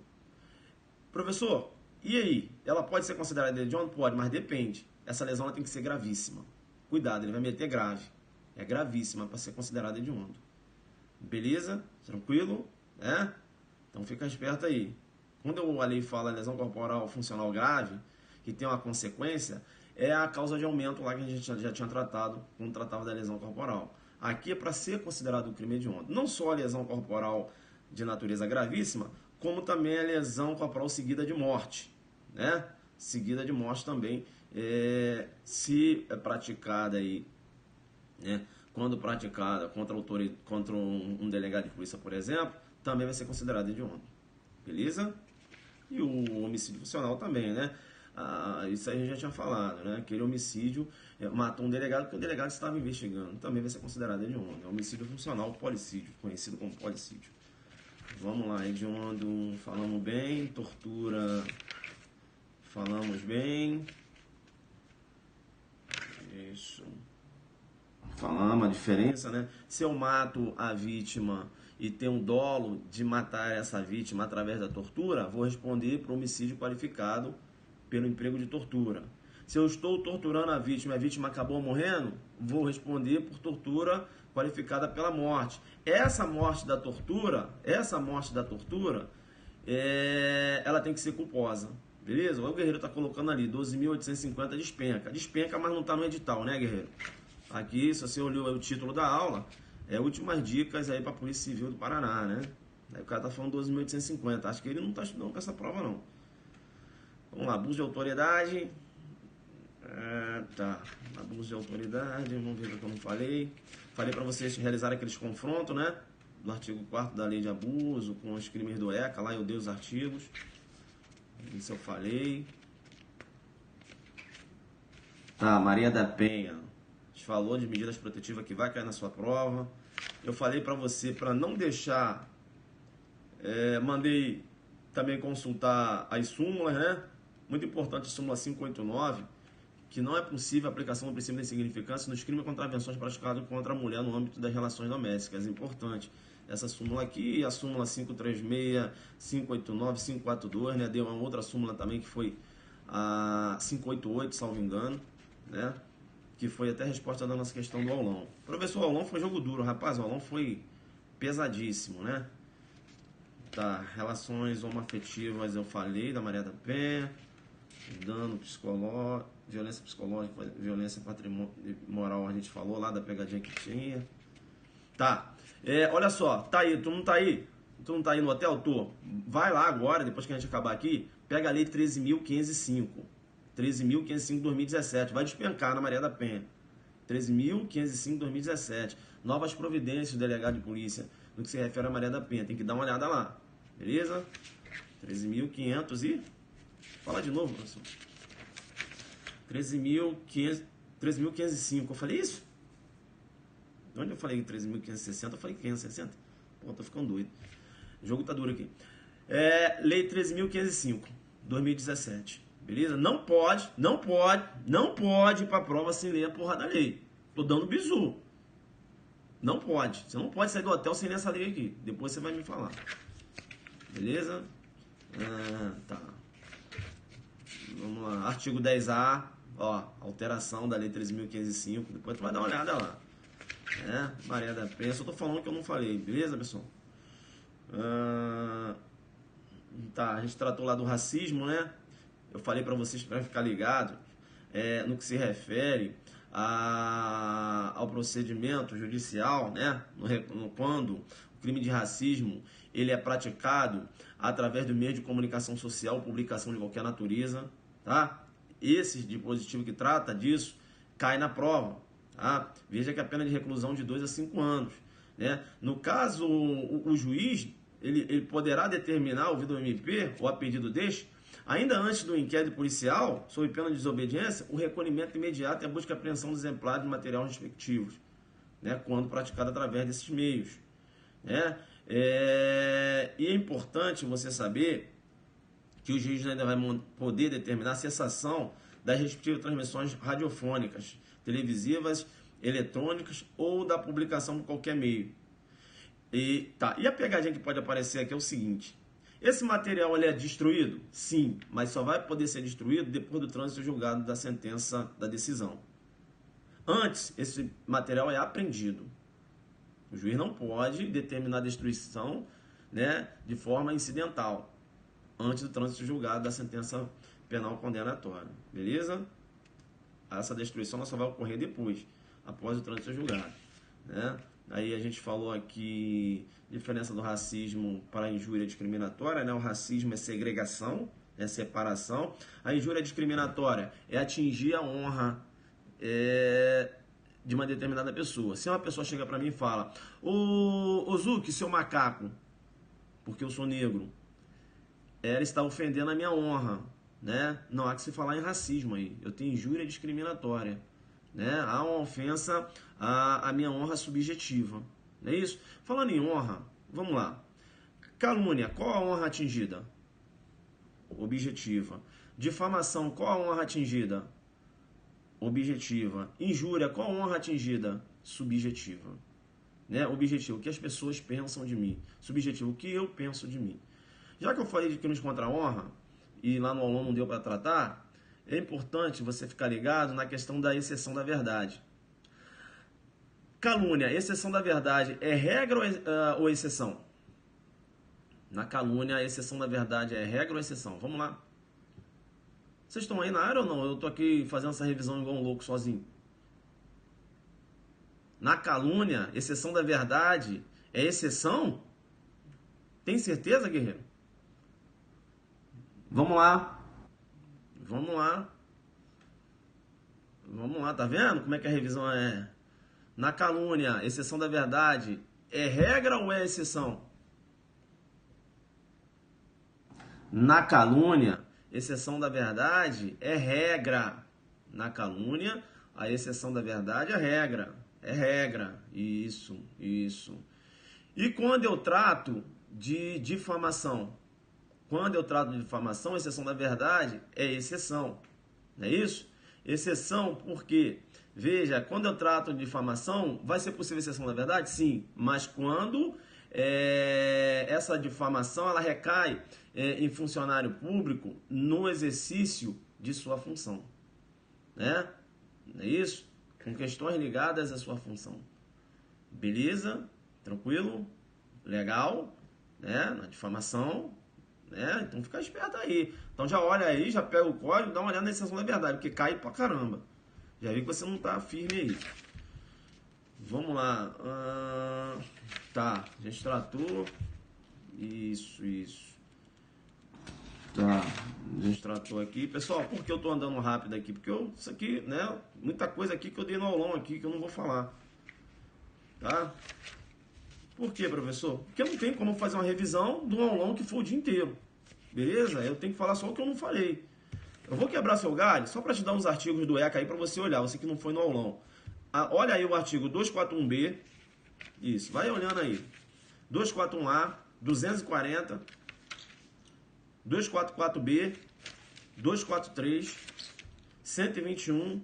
[SPEAKER 1] Professor, e aí? Ela pode ser considerada hediondo? Pode, mas depende. Essa lesão ela tem que ser gravíssima. Cuidado, ele vai meter grave. É gravíssima para ser considerada hediondo. Beleza? Tranquilo? Então fica esperto aí. Quando a lei fala lesão corporal funcional grave, que tem uma consequência, é a causa de aumento lá que a gente já tinha tratado quando tratava da lesão corporal. Aqui é para ser considerado um crime hediondo. Não só a lesão corporal de natureza gravíssima, como também a lesão corporal seguida de morte, né? Seguida de morte também, se é praticada aí, né? Quando praticada contra um delegado de polícia, por exemplo, também vai ser considerado hediondo. Beleza? E o homicídio funcional também, né? Isso aí a gente já tinha falado, né? Aquele homicídio matou um delegado porque o delegado estava investigando. Também vai ser considerado hediondo. É homicídio funcional, policídio, conhecido como policídio. Vamos lá, hediondo, falamos bem. Tortura, falamos bem. Isso. Falamos a diferença, né? Se eu mato a vítima e tenho um dolo de matar essa vítima através da tortura, vou responder por homicídio qualificado pelo emprego de tortura. Se eu estou torturando a vítima e a vítima acabou morrendo, vou responder por tortura qualificada pela morte. Essa morte da tortura, ela tem que ser culposa. Beleza? O Guerreiro está colocando ali 12.850 despenca. Despenca, mas não está no edital, né, Guerreiro? Aqui, se você olhou o título da aula, últimas dicas aí para a Polícia Civil do Paraná, né? Aí o cara tá falando 12.850. Acho que ele não tá estudando com essa prova, não. Vamos lá, abuso de autoridade. Abuso de autoridade, vamos ver o que eu não falei. Falei para vocês realizarem aqueles confrontos, né? Do artigo 4º da lei de abuso, com os crimes do ECA, lá eu dei os artigos. Isso eu falei. Tá, Maria da Penha. A gente falou de medidas protetivas que vai cair na sua prova. Eu falei para você para não deixar... mandei também consultar as súmulas, né? Muito importante a súmula 589, que não é possível a aplicação do princípio da insignificância nos crimes e contravenções praticados contra a mulher no âmbito das relações domésticas. É importante essa súmula aqui, a súmula 536, 589, 542, né? Deu uma outra súmula também que foi a 588, salvo engano, né? Que foi até a resposta da nossa questão do aulão. Professor, o aulão foi jogo duro, rapaz, o aulão foi pesadíssimo, né? Tá, relações homoafetivas eu falei, da Maria da Penha, dano psicológico, violência psicológica, violência moral a gente falou lá da pegadinha que tinha. Tá, olha só, tá aí, tu não tá aí? Tu não tá aí no hotel? Tô. Vai lá agora, depois que a gente acabar aqui, pega a lei 13.505. 13.505 2017, vai despencar na Maria da Penha. 13.505 2017. Novas providências do delegado de polícia no que se refere a Maria da Penha. Tem que dar uma olhada lá. Beleza? 13.500 e... Fala de novo, professor. 13.505. Eu falei isso? Onde eu falei 13.560? Eu falei 560. Pô, tô ficando doido. O jogo tá duro aqui. Lei 13.505, 2017. Beleza? Não pode ir pra prova sem ler a porra da lei. Tô dando bizu. Não pode. Você não pode sair do hotel sem ler essa lei aqui. Depois você vai me falar. Beleza? Tá. Vamos lá. Artigo 10A. Ó, alteração da lei 13.505. Depois tu vai dar uma olhada lá. Maria da Penha. Só tô falando que eu não falei. Beleza, pessoal? Tá, a gente tratou lá do racismo, né? Eu falei para vocês para ficar ligado no que se refere ao procedimento judicial, né? Quando o crime de racismo ele é praticado através do meio de comunicação social, publicação de qualquer natureza, tá? Esse dispositivo que trata disso cai na prova, tá? Veja que a pena de reclusão de 2 a 5 anos, né? No caso, o juiz ele poderá determinar, ouvido o MP ou a pedido deste, ainda antes do inquérito policial, sob pena de desobediência, o recolhimento imediato e a busca e apreensão dos exemplares de material respectivos, né, quando praticado através desses meios. Né? E é importante você saber que o juiz ainda vai poder determinar a cessação das respectivas transmissões radiofônicas, televisivas, eletrônicas ou da publicação por qualquer meio. E a pegadinha que pode aparecer aqui é o seguinte: esse material ele é destruído? Sim, mas só vai poder ser destruído depois do trânsito julgado da sentença da decisão. Antes, esse material é apreendido. O juiz não pode determinar a destruição, né, de forma incidental, antes do trânsito julgado da sentença penal condenatória. Beleza? Essa destruição só vai ocorrer depois, após o trânsito julgado. Né? Aí a gente falou aqui diferença do racismo para a injúria discriminatória, né? O racismo é segregação, é separação. A injúria discriminatória é atingir a honra de uma determinada pessoa. Se uma pessoa chega para mim e fala: ô Zuki, seu macaco, porque eu sou negro, ela está ofendendo a minha honra, né? Não há que se falar em racismo aí. Eu tenho injúria discriminatória. Né? Há uma ofensa à minha honra subjetiva. Não é isso? Falando em honra, vamos lá. Calúnia, qual a honra atingida? Objetiva. Difamação, qual a honra atingida? Objetiva. Injúria, qual a honra atingida? Subjetiva. Né? Objetivo, o que as pessoas pensam de mim. Subjetivo, o que eu penso de mim. Já que eu falei de crimes contra a honra, e lá no aulão não deu para tratar, é importante você ficar ligado na questão da exceção da verdade. Calúnia, exceção da verdade é regra ou exceção? Na calúnia, a exceção da verdade é regra ou exceção? Vamos lá. Vocês estão aí na área ou não? Eu estou aqui fazendo essa revisão igual um louco sozinho. Na calúnia, exceção da verdade é exceção? Tem certeza, guerreiro? Vamos lá. Vamos lá. Vamos lá, tá vendo como é que a revisão é? Na calúnia, exceção da verdade, é regra ou é exceção? Na calúnia, exceção da verdade é regra. Na calúnia, a exceção da verdade é regra. É regra. Isso. E quando eu trato de difamação? Quando eu trato de difamação, a exceção da verdade é exceção. Não é isso? Exceção porque, veja, quando eu trato de difamação, vai ser possível exceção da verdade? Sim. Mas quando essa difamação ela recai em funcionário público no exercício de sua função. Né? Não é isso? Com questões ligadas à sua função. Beleza? Tranquilo? Legal? Né? Na difamação, né? Então fica esperto aí. Então já olha aí, já pega o código, dá uma olhada na exceção da verdade, porque cai pra caramba. Já vi que você não tá firme aí. Vamos lá. Tá, a gente tratou. Isso. Tá, a gente tratou aqui. Pessoal, por que eu tô andando rápido aqui? Porque isso aqui, né? Muita coisa aqui que eu dei no aulão aqui que eu não vou falar. Tá? Por quê, professor? Porque eu não tenho como fazer uma revisão de um aulão que for o dia inteiro. Beleza? Eu tenho que falar só o que eu não falei. Eu vou quebrar seu galho só para te dar uns artigos do ECA aí para você olhar, você que não foi no aulão. Olha aí o artigo 241B. Isso, vai olhando aí. 241A, 240, 244B, 243, 121,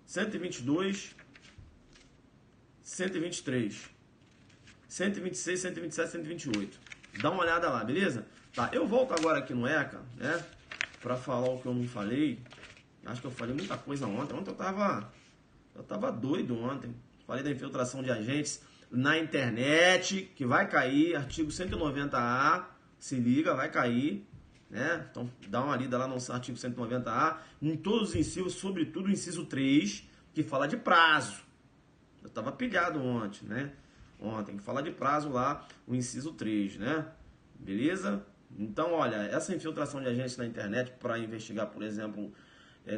[SPEAKER 1] 122, 123, 126, 127, 128. Dá uma olhada lá, beleza? Tá, eu volto agora aqui no ECA, né? Pra falar o que eu não falei. Acho que eu falei muita coisa ontem. Ontem eu tava doido ontem. Falei da infiltração de agentes na internet, que vai cair, artigo 190A. Se liga, vai cair, né? Então dá uma lida lá no artigo 190A, em todos os incisos, sobretudo o inciso 3, que fala de prazo. Eu tava pilhado ontem, né? Ontem, que fala de prazo lá, o inciso 3, né? Beleza? Então, olha, essa infiltração de agentes na internet para investigar, por exemplo,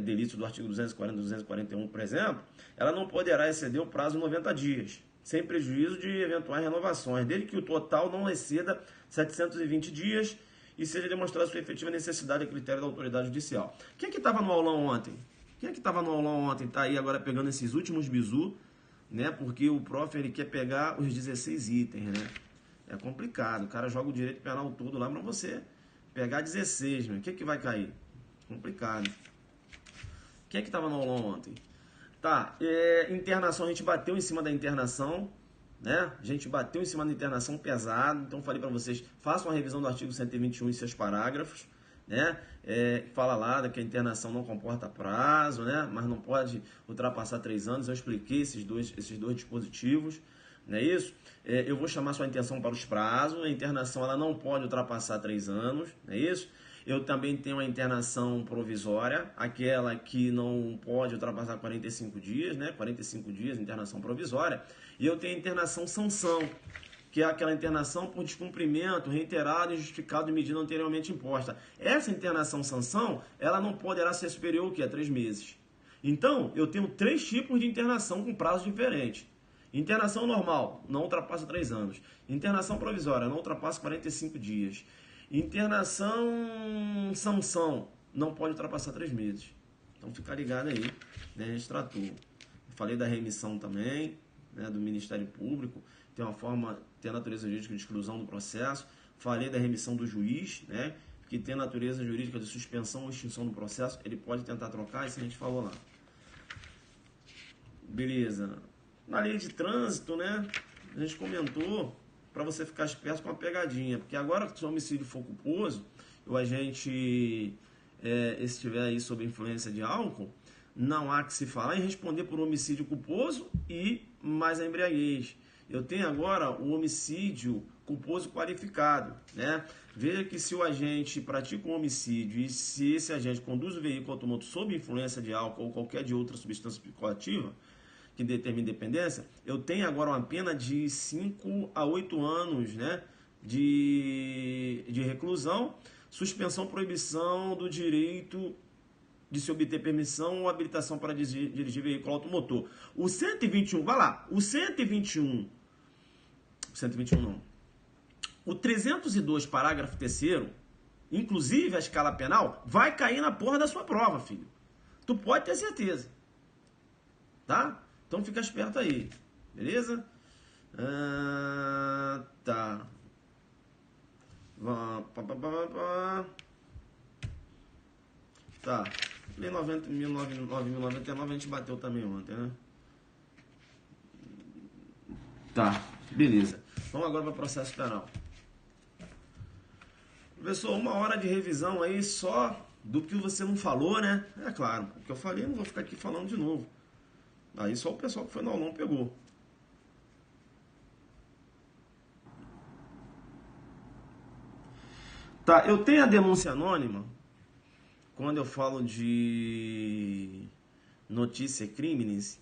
[SPEAKER 1] delitos do artigo 240 e 241, por exemplo, ela não poderá exceder o prazo de 90 dias, sem prejuízo de eventuais renovações, desde que o total não exceda 720 dias e seja demonstrada sua efetiva necessidade a critério da autoridade judicial. Quem é que estava no aulão ontem? Tá aí agora pegando esses últimos bizu, né? Porque o prof ele quer pegar os 16 itens, né? É complicado, o cara joga o direito penal todo lá para você pegar 16, né? O que vai cair? Complicado. Quem é que estava no aulão ontem? Tá, internação, a gente bateu em cima da internação, né? A gente bateu em cima da internação pesado, então falei para vocês, façam uma revisão do artigo 121 em seus parágrafos, né? Fala lá que a internação não comporta prazo, né? Mas não pode ultrapassar 3 anos, eu expliquei esses dois dispositivos, não é isso? Eu vou chamar sua atenção para os prazos, a internação ela não pode ultrapassar 3 anos, não é isso? Eu também tenho a internação provisória, aquela que não pode ultrapassar 45 dias, né? 45 dias, internação provisória. E eu tenho a internação sanção, que é aquela internação por descumprimento reiterado e justificado de medida anteriormente imposta. Essa internação sanção, ela não poderá ser superior ao que? A 3 meses. Então, eu tenho 3 tipos de internação com prazos diferentes. Internação normal, não ultrapassa 3 anos. Internação provisória, não ultrapassa 45 dias. Internação sanção, não pode ultrapassar 3 meses. Então fica ligado aí, né? A gente tratou. Eu falei da remissão também, né, do Ministério Público, tem uma forma, tem a natureza jurídica de exclusão do processo. Falei da remissão do juiz, né, que tem a natureza jurídica de suspensão ou extinção do processo, ele pode tentar trocar, isso a gente falou lá. Beleza. Na lei de trânsito, né, a gente comentou para você ficar esperto com a pegadinha, porque agora que o homicídio for culposo, o agente estiver aí sob influência de álcool, não há que se falar em responder por homicídio culposo e mais a embriaguez. Eu tenho agora o homicídio culposo qualificado, né? Veja que se o agente pratica um homicídio e se esse agente conduz o veículo automotor sob influência de álcool ou qualquer de outra substância psicoativa que determine dependência, eu tenho agora uma pena de 5 a 8 anos, né, de reclusão, suspensão, proibição do direito de se obter permissão ou habilitação para dirigir veículo automotor. O 121, vai lá, o 121 não. O 302, parágrafo 3º, inclusive a escala penal, vai cair na porra da sua prova, filho. Tu pode ter certeza. Tá? Então fica esperto aí. Beleza? Tá. Tá. Lei 9.099 a gente bateu também ontem, né? Tá. Beleza. Vamos agora para o processo penal. Professor, 1 hora de revisão aí só do que você não falou, né? É claro, o que eu falei eu não vou ficar aqui falando de novo. Aí só o pessoal que foi no aulão pegou. Tá, eu tenho a denúncia anônima quando eu falo de notícia crimes.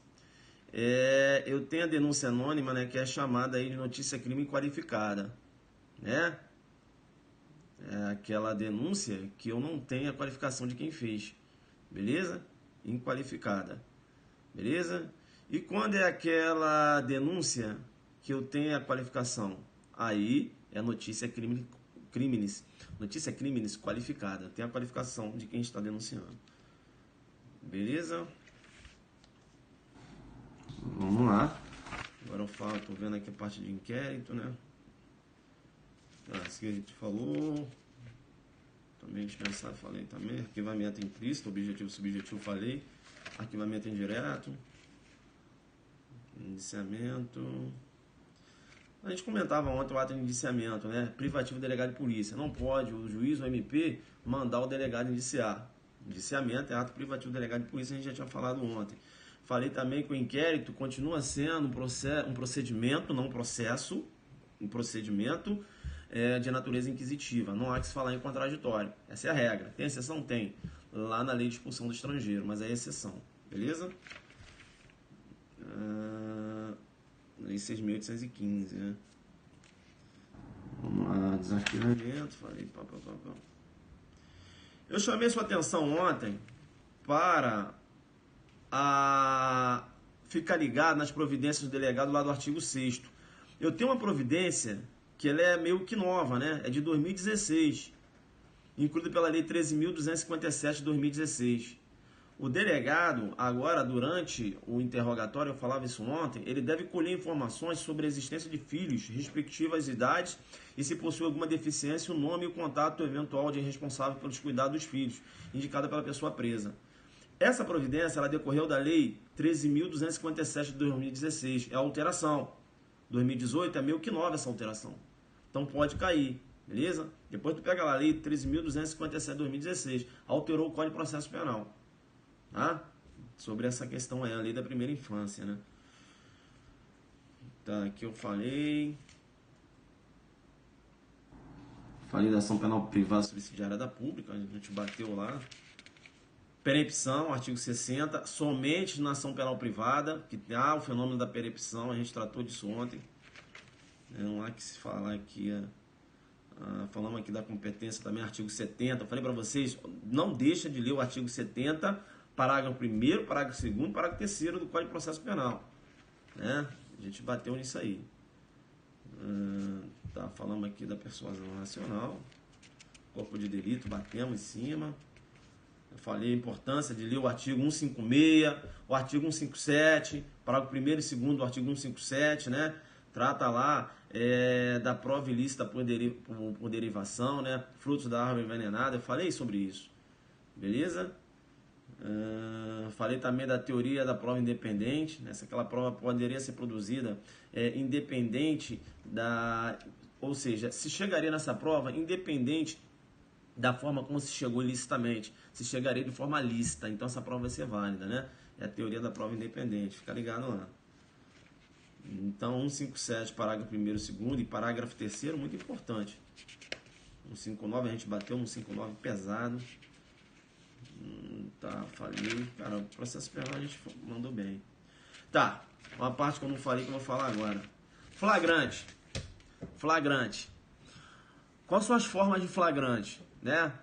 [SPEAKER 1] Eu tenho a denúncia anônima, né, que é chamada aí de notícia crime qualificada, né? É aquela denúncia que eu não tenho a qualificação de quem fez, beleza? Inqualificada, beleza? E quando é aquela denúncia que eu tenho a qualificação, aí é notícia crimes qualificada, tem a qualificação de quem está denunciando, beleza? Vamos lá. Agora eu falo, tô vendo aqui a parte de inquérito, né? Isso que a gente falou. Também dispensado, falei também. Arquivamento implícito, objetivo, subjetivo, falei. Arquivamento indireto. Indiciamento. A gente comentava ontem o ato de indiciamento, né? Privativo delegado de polícia. Não pode o juiz ou o MP mandar o delegado indiciar. Indiciamento é ato privativo delegado de polícia, a gente já tinha falado ontem. Falei também que o inquérito continua sendo um procedimento, não um processo, um procedimento de natureza inquisitiva. Não há que se falar em contraditório. Essa é a regra. Tem exceção? Tem. Lá na lei de expulsão do estrangeiro, mas é exceção. Beleza? Lei 6.815, né? Vamos lá, desarquivamento. Falei, Eu chamei sua atenção ontem para ficar ligado nas providências do delegado lá do artigo 6º. Eu tenho uma providência que ela é meio que nova, né? É de 2016, incluída pela Lei 13.257 de 2016. O delegado, agora, durante o interrogatório, eu falava isso ontem, ele deve colher informações sobre a existência de filhos, respectivas idades, e se possui alguma deficiência, o nome e o contato eventual de responsável pelos cuidados dos filhos, indicada pela pessoa presa. Essa providência, ela decorreu da Lei 13.257 de 2016, é a alteração. 2018 é meio que nova essa alteração. Então pode cair, beleza? Depois tu pega lá a Lei 13.257 de 2016, alterou o Código de Processo Penal. Tá? Sobre essa questão aí, a lei da primeira infância, né? Tá, aqui eu falei da ação penal privada subsidiária da pública, a gente bateu lá. Perempção, artigo 60, somente na ação penal privada, que há o fenômeno da perempção, a gente tratou disso ontem. Não há que se falar aqui, falamos aqui da competência também, artigo 70. Eu falei para vocês, não deixa de ler o artigo 70, parágrafo 1º, parágrafo 2º, parágrafo 3º do Código de Processo Penal. Né? A gente bateu nisso aí. Falamos aqui da persuasão racional, corpo de delito, batemos em cima. Eu falei a importância de ler o artigo 156, o artigo 157, parágrafo 1º e 2º do artigo 157, né? Trata lá da prova ilícita por derivação, né? Frutos da árvore envenenada. Eu falei sobre isso. Beleza? Falei também da teoria da prova independente, né? Se aquela prova poderia ser produzida independente ou seja, se chegaria nessa prova independente da forma como se chegou ilicitamente, se chegaria de forma lícita, então essa prova vai ser válida, né? É a teoria da prova independente, fica ligado lá. Então 157, parágrafo 1º e 2º, e parágrafo 3º, muito importante. 159 a gente bateu, 159 pesado. Falei. Cara, o processo penal a gente mandou bem. Tá, uma parte que eu não falei que eu vou falar agora. Flagrante. Quais são as formas de flagrante, né?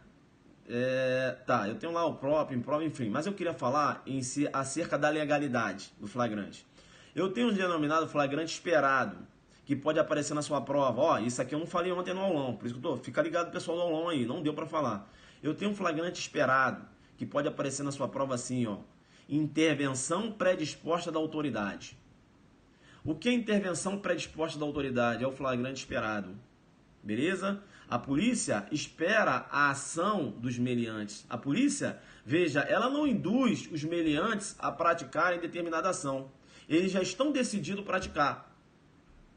[SPEAKER 1] Eu tenho lá o próprio, improva, enfim. Mas eu queria falar em si acerca da legalidade do flagrante. Eu tenho um denominado flagrante esperado, que pode aparecer na sua prova. Ó, isso aqui eu não falei ontem no aulão, por isso que eu tô, fica ligado pessoal do aulão aí, não deu para falar. Eu tenho um flagrante esperado, que pode aparecer na sua prova assim, ó. Intervenção predisposta da autoridade. O que é intervenção predisposta da autoridade? É o flagrante esperado. Beleza? A polícia espera a ação dos meliantes. A polícia, veja, ela não induz os meliantes a praticarem determinada ação. Eles já estão decididos a praticar.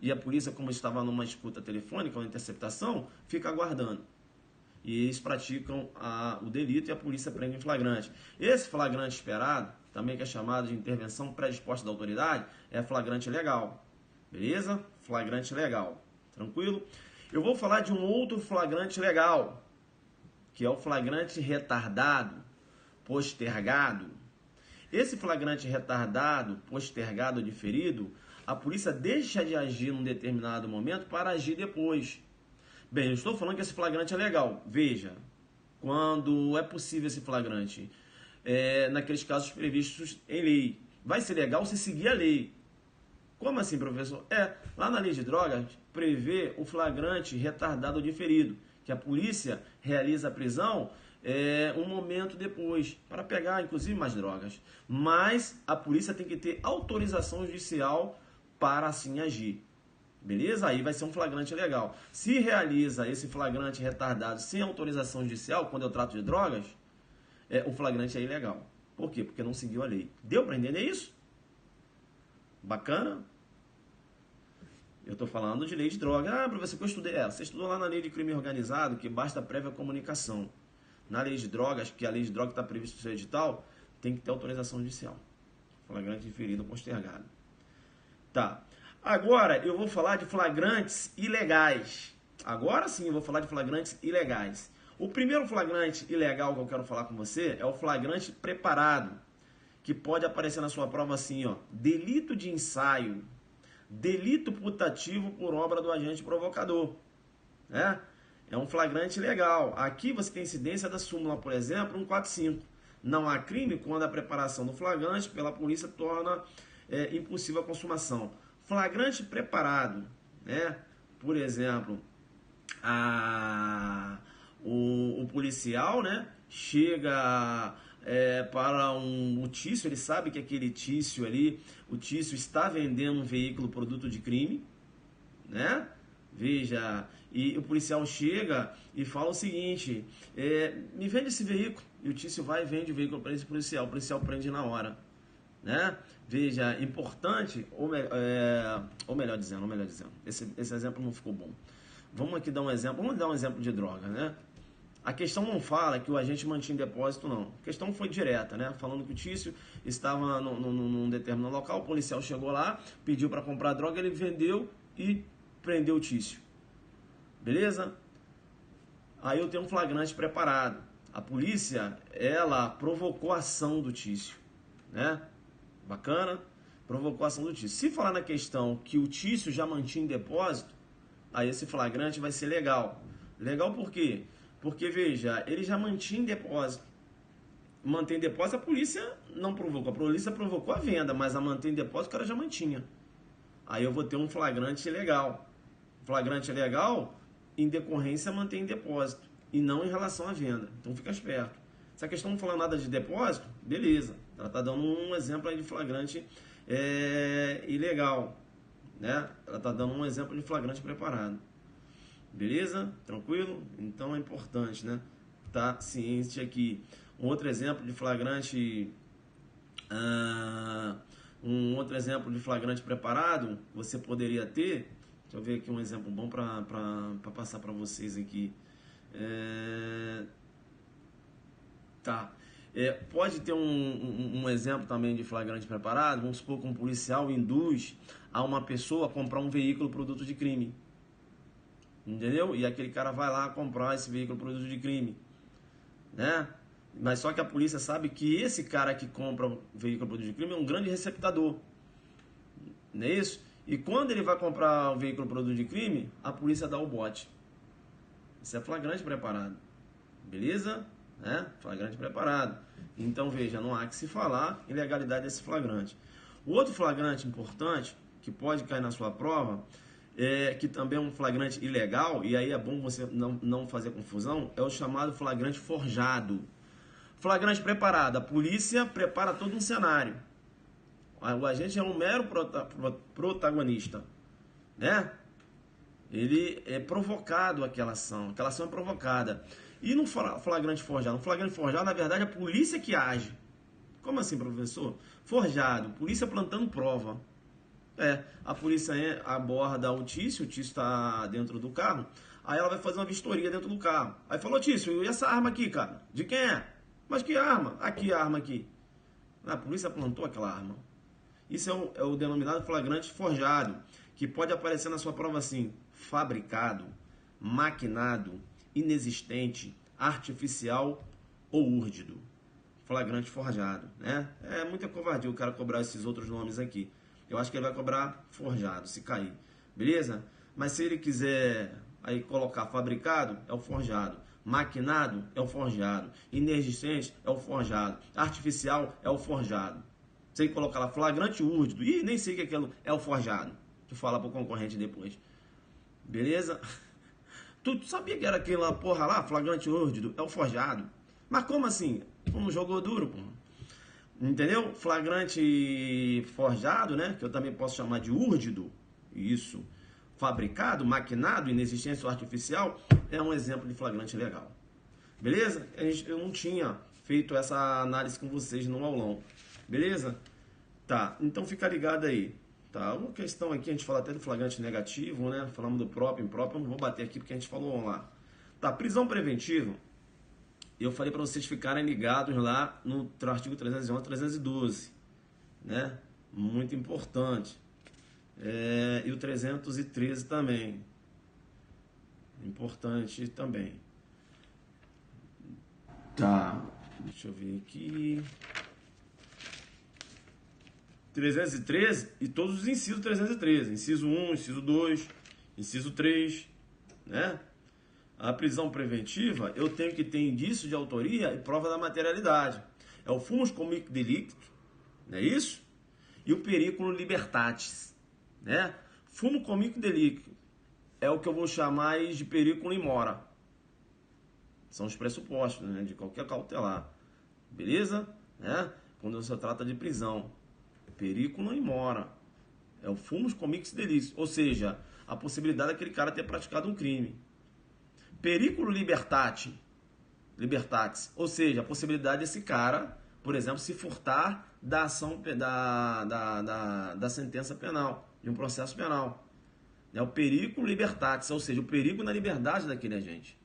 [SPEAKER 1] E a polícia, como estava numa escuta telefônica, uma interceptação, fica aguardando. E eles praticam o delito e a polícia prende em flagrante. Esse flagrante esperado, também que é chamado de intervenção predisposta da autoridade, é flagrante legal. Beleza? Flagrante legal. Tranquilo? Eu vou falar de um outro flagrante legal, que é o flagrante retardado, postergado. Esse flagrante retardado, postergado ou diferido, a polícia deixa de agir num determinado momento para agir depois. Bem, eu estou falando que esse flagrante é legal. Veja, quando é possível esse flagrante, naqueles casos previstos em lei. Vai ser legal se seguir a lei. Como assim, professor? Lá na lei de drogas, prevê o flagrante retardado ou diferido, que a polícia realiza a prisão um momento depois, para pegar, inclusive, mais drogas. Mas a polícia tem que ter autorização judicial para assim agir. Beleza? Aí vai ser um flagrante legal. Se realiza esse flagrante retardado sem autorização judicial, quando eu trato de drogas, o flagrante é ilegal. Por quê? Porque não seguiu a lei. Deu para entender isso? Bacana? Eu estou falando de lei de droga. Ah, professor, que eu estudei. Você estudou lá na lei de crime organizado, que basta prévia comunicação. Na lei de drogas, que a lei de droga está prevista no seu edital, tem que ter autorização judicial. Flagrante diferido ou postergado. Tá. Agora eu vou falar de flagrantes ilegais. Agora sim eu vou falar de flagrantes ilegais. O primeiro flagrante ilegal que eu quero falar com você é o flagrante preparado, que pode aparecer na sua prova assim, ó, delito de ensaio, delito putativo por obra do agente provocador, né? É um flagrante ilegal. Aqui você tem incidência da súmula, por exemplo, 145. Não há crime quando a preparação do flagrante pela polícia torna impossível a consumação. Flagrante preparado, né? Por exemplo, o policial, né, chega para o Tício, ele sabe que aquele Tício ali, o Tício está vendendo um veículo produto de crime, né? Veja, e o policial chega e fala o seguinte, me vende esse veículo, e o Tício vai e vende o veículo para esse policial, o policial prende na hora, né? Veja, importante, ou melhor dizendo, esse exemplo não ficou bom. Vamos aqui dar um exemplo de droga, né? A questão não fala que o agente mantinha em depósito, não. A questão foi direta, né? Falando que o Tício estava num determinado local, o policial chegou lá, pediu para comprar droga, ele vendeu e prendeu o Tício. Beleza? Aí eu tenho um flagrante preparado. A polícia, ela provocou a ação do Tício, né? Bacana? Provocou a ação do Tício. Se falar na questão que o Tício já mantinha em depósito, aí esse flagrante vai ser legal. Legal por quê? Porque, veja, ele já mantinha em depósito. Mantém em depósito, a polícia não provocou. A polícia provocou a venda, mas a manter em depósito o cara já mantinha. Aí eu vou ter um flagrante legal. Flagrante legal, em decorrência, mantém em depósito. E não em relação à venda. Então fica esperto. Se a questão não falar nada de depósito, beleza. Ela está dando um exemplo aí de flagrante ilegal, né? Ela está dando um exemplo de flagrante preparado. Beleza? Tranquilo? Então é importante, né? Tá ciente aqui. Um outro exemplo de flagrante preparado, você poderia ter. Deixa eu ver aqui um exemplo bom para passar para vocês aqui. Tá. Pode ter um exemplo também de flagrante preparado. Vamos supor que um policial induz a uma pessoa a comprar um veículo produto de crime. Entendeu? E aquele cara vai lá comprar esse veículo produto de crime, né? Mas só que a polícia sabe que esse cara que compra o veículo produto de crime é um grande receptador, não é isso? E quando ele vai comprar o veículo produto de crime, a polícia dá o bote. Isso é flagrante preparado, beleza? Né? Flagrante preparado. Então veja, não há que se falar ilegalidade desse flagrante. O outro flagrante importante que pode cair na sua prova que também é um flagrante ilegal, e aí é bom você não fazer confusão, é o chamado flagrante forjado. Flagrante preparado, a polícia prepara todo um cenário. O agente é um mero protagonista, né? Ele é provocado aquela ação é provocada. E no flagrante forjado? No flagrante forjado, na verdade, é a polícia que age. Como assim, professor? Forjado, polícia plantando prova. A polícia aborda o Tício está dentro do carro, aí ela vai fazer uma vistoria dentro do carro. Aí falou, Tício, e essa arma aqui, cara? De quem é? Mas que arma? Aqui a arma aqui. A polícia plantou aquela arma. Isso é o denominado flagrante forjado, que pode aparecer na sua prova assim: fabricado, maquinado, inexistente, artificial ou úrdido. Flagrante forjado, né? É muita covardia o cara cobrar esses outros nomes aqui. Eu acho que ele vai cobrar forjado, se cair. Beleza? Mas se ele quiser aí colocar fabricado, é o forjado. Maquinado, é o forjado. Inexistente, é o forjado. Artificial, é o forjado. Sem colocar lá flagrante úrdido. Ih, nem sei o que é aquilo. É o forjado. Tu fala pro concorrente depois. Beleza? Tu sabia que era aquele lá, porra lá, flagrante úrdido? É o forjado. Mas como assim? Como jogou duro, porra. Entendeu? Flagrante forjado, né? Que eu também posso chamar de úrdido. Isso. Fabricado, maquinado, inexistência artificial, é um exemplo de flagrante legal. Beleza? Eu não tinha feito essa análise com vocês no aulão. Beleza? Tá, então fica ligado aí. Tá, uma questão aqui, a gente fala até do flagrante negativo, né? Falamos do próprio, impróprio, eu não vou bater aqui porque a gente falou lá. Tá, prisão preventiva. Eu falei para vocês ficarem ligados lá no artigo 311, 312, né? Muito importante. E o 313 também. Importante também. Tá, deixa eu ver aqui. 313 e todos os incisos 313. Inciso 1, inciso 2, inciso 3, né? A prisão preventiva, eu tenho que ter indício de autoria e prova da materialidade. É o fumus comic delicto, não é isso? E o periculum libertatis, né? Fumus comic delicto é o que eu vou chamar de periculum in mora. São os pressupostos, né, de qualquer cautelar. Beleza? Né? Quando se trata de prisão. Periculum in mora. É o fumus comic delicto, ou seja, a possibilidade daquele cara ter praticado um crime. Periculum libertatis, ou seja, a possibilidade desse cara, por exemplo, se furtar da ação da sentença penal, de um processo penal. É o periculum libertatis, ou seja, o perigo na liberdade daquele agente.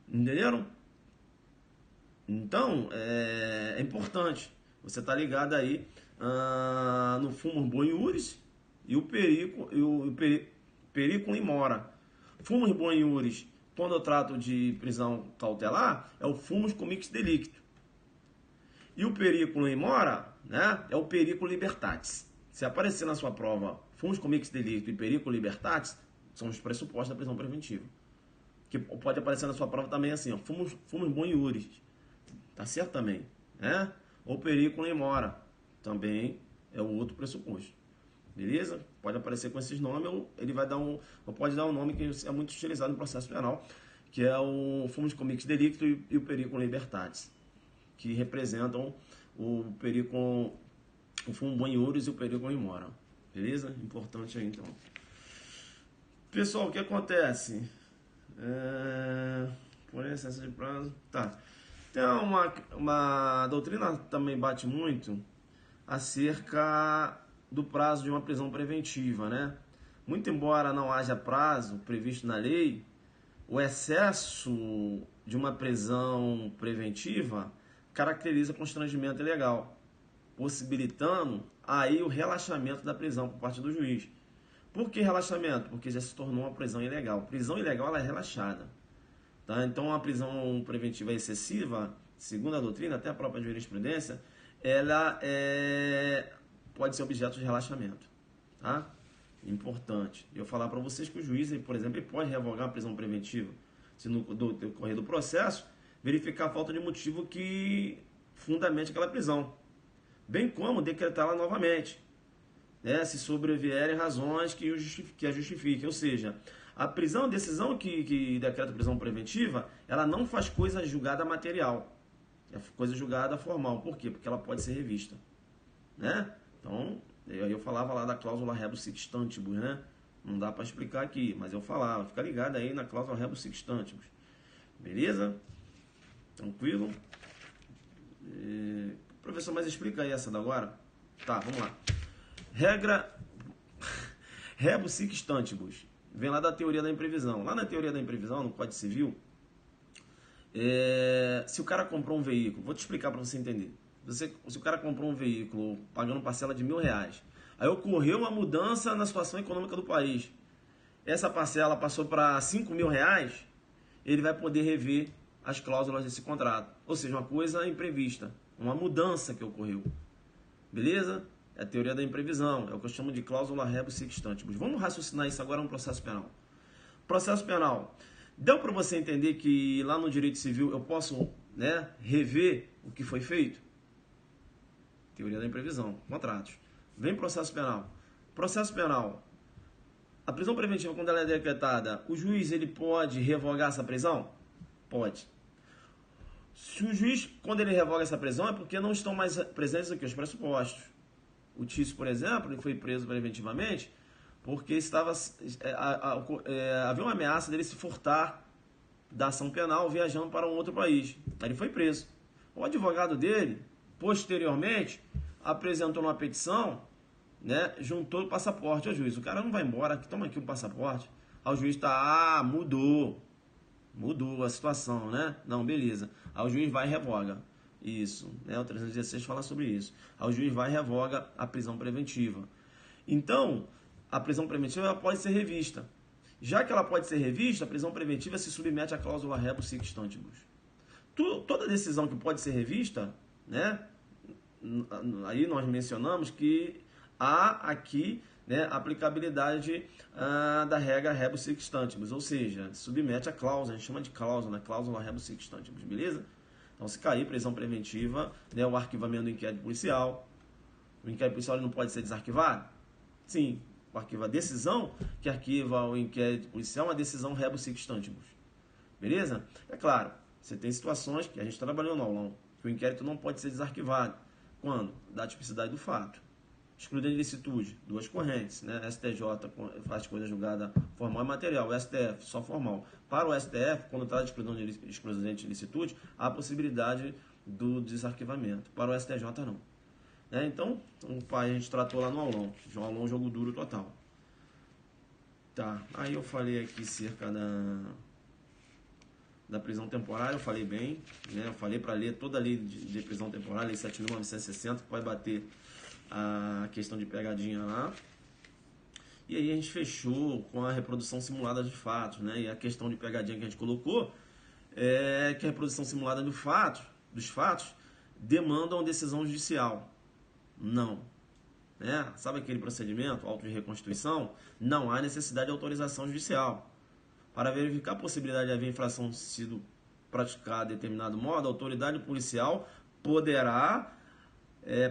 [SPEAKER 1] Entenderam? Então, é importante. Você tá ligado aí no fumus boni iuris e o periculum in mora. Fumus boni iuris, quando eu trato de prisão cautelar, é o fumus comic delicto. E o periculum in mora, né, é o periculum libertatis. Se aparecer na sua prova fumus comic delicto e periculum libertatis, são os pressupostos da prisão preventiva. Que pode aparecer na sua prova também assim, ó, fumus boni iuris. Tá certo também, né? Ou periculum in mora, também é o outro pressuposto. Beleza? Pode aparecer com esses nomes, ou ele vai dar ou pode dar um nome que é muito utilizado no processo penal, que é o fumus comic delicto e o periculum libertatis, que representam o fumus boni iuris e o periculum in mora. Beleza? Importante aí, então. Pessoal, o que acontece? Por excesso de prazo. Tá. Tem uma doutrina também bate muito acerca do prazo de uma prisão preventiva, né? Muito embora não haja prazo previsto na lei, o excesso de uma prisão preventiva caracteriza constrangimento ilegal, possibilitando aí o relaxamento da prisão por parte do juiz. Por que relaxamento? Porque já se tornou uma prisão ilegal. Prisão ilegal ela é relaxada. Tá? Então, uma prisão preventiva excessiva, segundo a doutrina, até a própria jurisprudência, ela pode ser objeto de relaxamento. Tá? Importante. Eu falar para vocês que o juiz, por exemplo, ele pode revogar a prisão preventiva se no decorrer do processo verificar a falta de motivo que fundamente aquela prisão, bem como decretá-la novamente. né, se sobrevierem razões que a justifiquem. Ou seja, a prisão, a decisão que decreta prisão preventiva, ela não faz coisa julgada material, é coisa julgada formal. Por quê? Porque ela pode ser revista, né? Então, eu falava lá da cláusula rebus sic stantibus, né? Não dá para explicar aqui, mas eu falava. Fica ligado aí na cláusula rebus sic stantibus. Beleza? Tranquilo? Professor, mas explica aí essa da agora. Tá, vamos lá. Regra rebus sic stantibus. Vem lá da teoria da imprevisão. Lá na teoria da imprevisão, no Código Civil, se o cara comprou um veículo, vou te explicar para você entender. Se o cara comprou um veículo pagando parcela de R$1.000, aí ocorreu uma mudança na situação econômica do país, essa parcela passou para R$5.000, ele vai poder rever as cláusulas desse contrato. Ou seja, uma coisa imprevista, uma mudança que ocorreu. Beleza? É a teoria da imprevisão, é o que eu chamo de cláusula rebus sic stantibus. Vamos raciocinar isso agora no processo penal. Processo penal. Deu para você entender que lá no direito civil eu posso, né, rever o que foi feito? Teoria da imprevisão, contratos. Vem processo penal. Processo penal. A prisão preventiva, quando ela é decretada, o juiz ele pode revogar essa prisão? Pode. Se o juiz, quando ele revoga essa prisão, é porque não estão mais presentes aqui os pressupostos. O Tício, por exemplo, ele foi preso preventivamente porque havia uma ameaça dele se furtar da ação penal viajando para um outro país. Aí ele foi preso. O advogado dele, posteriormente, apresentou uma petição, né, juntou o passaporte ao juiz. O cara não vai embora, toma aqui o passaporte. Aí o juiz está, mudou a situação, né? Não, beleza. Aí o juiz vai e revoga. Isso, né? O 316 fala sobre isso. Aí o juiz vai e revoga a prisão preventiva. Então, a prisão preventiva ela pode ser revista. Já que ela pode ser revista, a prisão preventiva se submete à cláusula rebus sic stantibus. Toda decisão que pode ser revista, né? Aí nós mencionamos que há aqui, né, a aplicabilidade da regra rebus sic stantibus, ou seja, submete a cláusula, a gente chama de cláusula, né? Cláusula rebus sic stantibus, beleza? Então, se cair prisão preventiva, né, o arquivamento do inquérito policial, o inquérito policial não pode ser desarquivado? Sim, a decisão que arquiva o inquérito policial é uma decisão rebus sic stantibus, beleza? É claro, você tem situações que a gente trabalhou no aulão, que o inquérito não pode ser desarquivado. Quando? Da tipicidade do fato. Excludente de ilicitude, duas correntes, né? STJ faz coisa julgada formal e material, o STF só formal. Para o STF, quando trata de excludente de ilicitude, há a possibilidade do desarquivamento. Para o STJ, não. Então, a gente tratou lá no aulão. Aulão, jogo duro total. Tá, aí eu falei aqui cerca da prisão temporária, eu falei bem, né? Eu falei para ler toda a lei de prisão temporária, lei 7.960, que vai bater a questão de pegadinha lá. E aí a gente fechou com a reprodução simulada de fatos, né? E a questão de pegadinha que a gente colocou é que a reprodução simulada dos fatos demandam decisão judicial. Não. Né? Sabe aquele procedimento, auto de reconstituição? Não há necessidade de autorização judicial. Para verificar a possibilidade de haver infração sido praticada de determinado modo, a autoridade policial poderá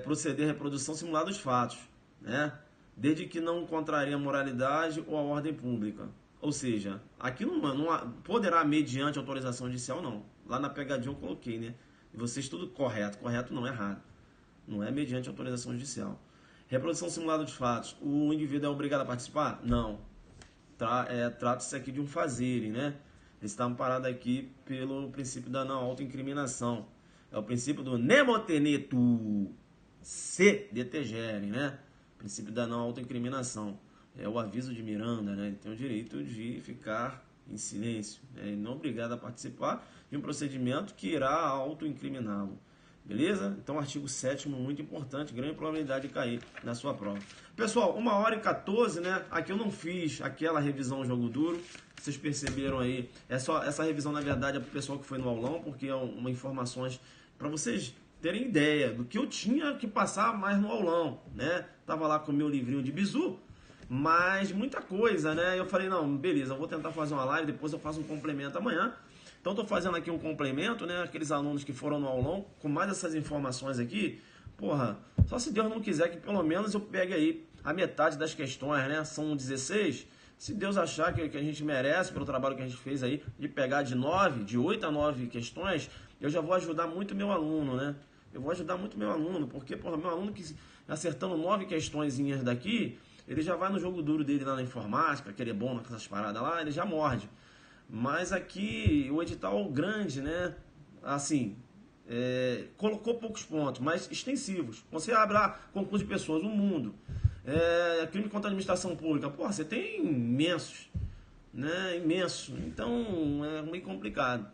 [SPEAKER 1] proceder à reprodução simulada dos fatos, né? Desde que não contraria a moralidade ou a ordem pública. Ou seja, aqui não poderá mediante autorização judicial, não. Lá na pegadinha eu coloquei, né? E vocês tudo correto. Correto não, errado. Não é mediante autorização judicial. Reprodução simulada dos fatos. O indivíduo é obrigado a participar? Não. Trata-se aqui de um fazerem, né? Eles estão parados aqui pelo princípio da não autoincriminação. É o princípio do nemo tenetur se detegerem, né? Princípio da não autoincriminação. É o aviso de Miranda, né? Ele tem o direito de ficar em silêncio, né? E não obrigado a participar de um procedimento que irá autoincriminá-lo. Beleza? Então, artigo 7º, muito importante, grande probabilidade de cair na sua prova. Pessoal, 1h14, né? Aqui eu não fiz aquela revisão jogo duro. Vocês perceberam aí. Essa revisão, na verdade, é para o pessoal que foi no aulão, porque é uma informações para vocês terem ideia do que eu tinha que passar mais no aulão, né? Tava lá com o meu livrinho de bizu, mas muita coisa, né? Eu falei, não, beleza, eu vou tentar fazer uma live, depois eu faço um complemento amanhã. Então, estou fazendo aqui um complemento, né? Aqueles alunos que foram no aulão, com mais essas informações aqui, porra, só se Deus não quiser que pelo menos eu pegue aí a metade das questões, né? São 16. Se Deus achar que a gente merece, pelo trabalho que a gente fez aí, de pegar de 8 a 9 questões, eu já vou ajudar muito meu aluno, né? Eu vou ajudar muito meu aluno, porque, porra, meu aluno que acertando 9 questõezinhas daqui, ele já vai no jogo duro dele lá na informática, que ele é bom nessas paradas lá, ele já morde. Mas aqui, o edital grande, né? Assim, colocou poucos pontos, mas extensivos. Você abre lá, concurso de pessoas, o mundo. Crime contra a administração pública, porra, você tem imensos, né? Imenso. Então, é meio complicado.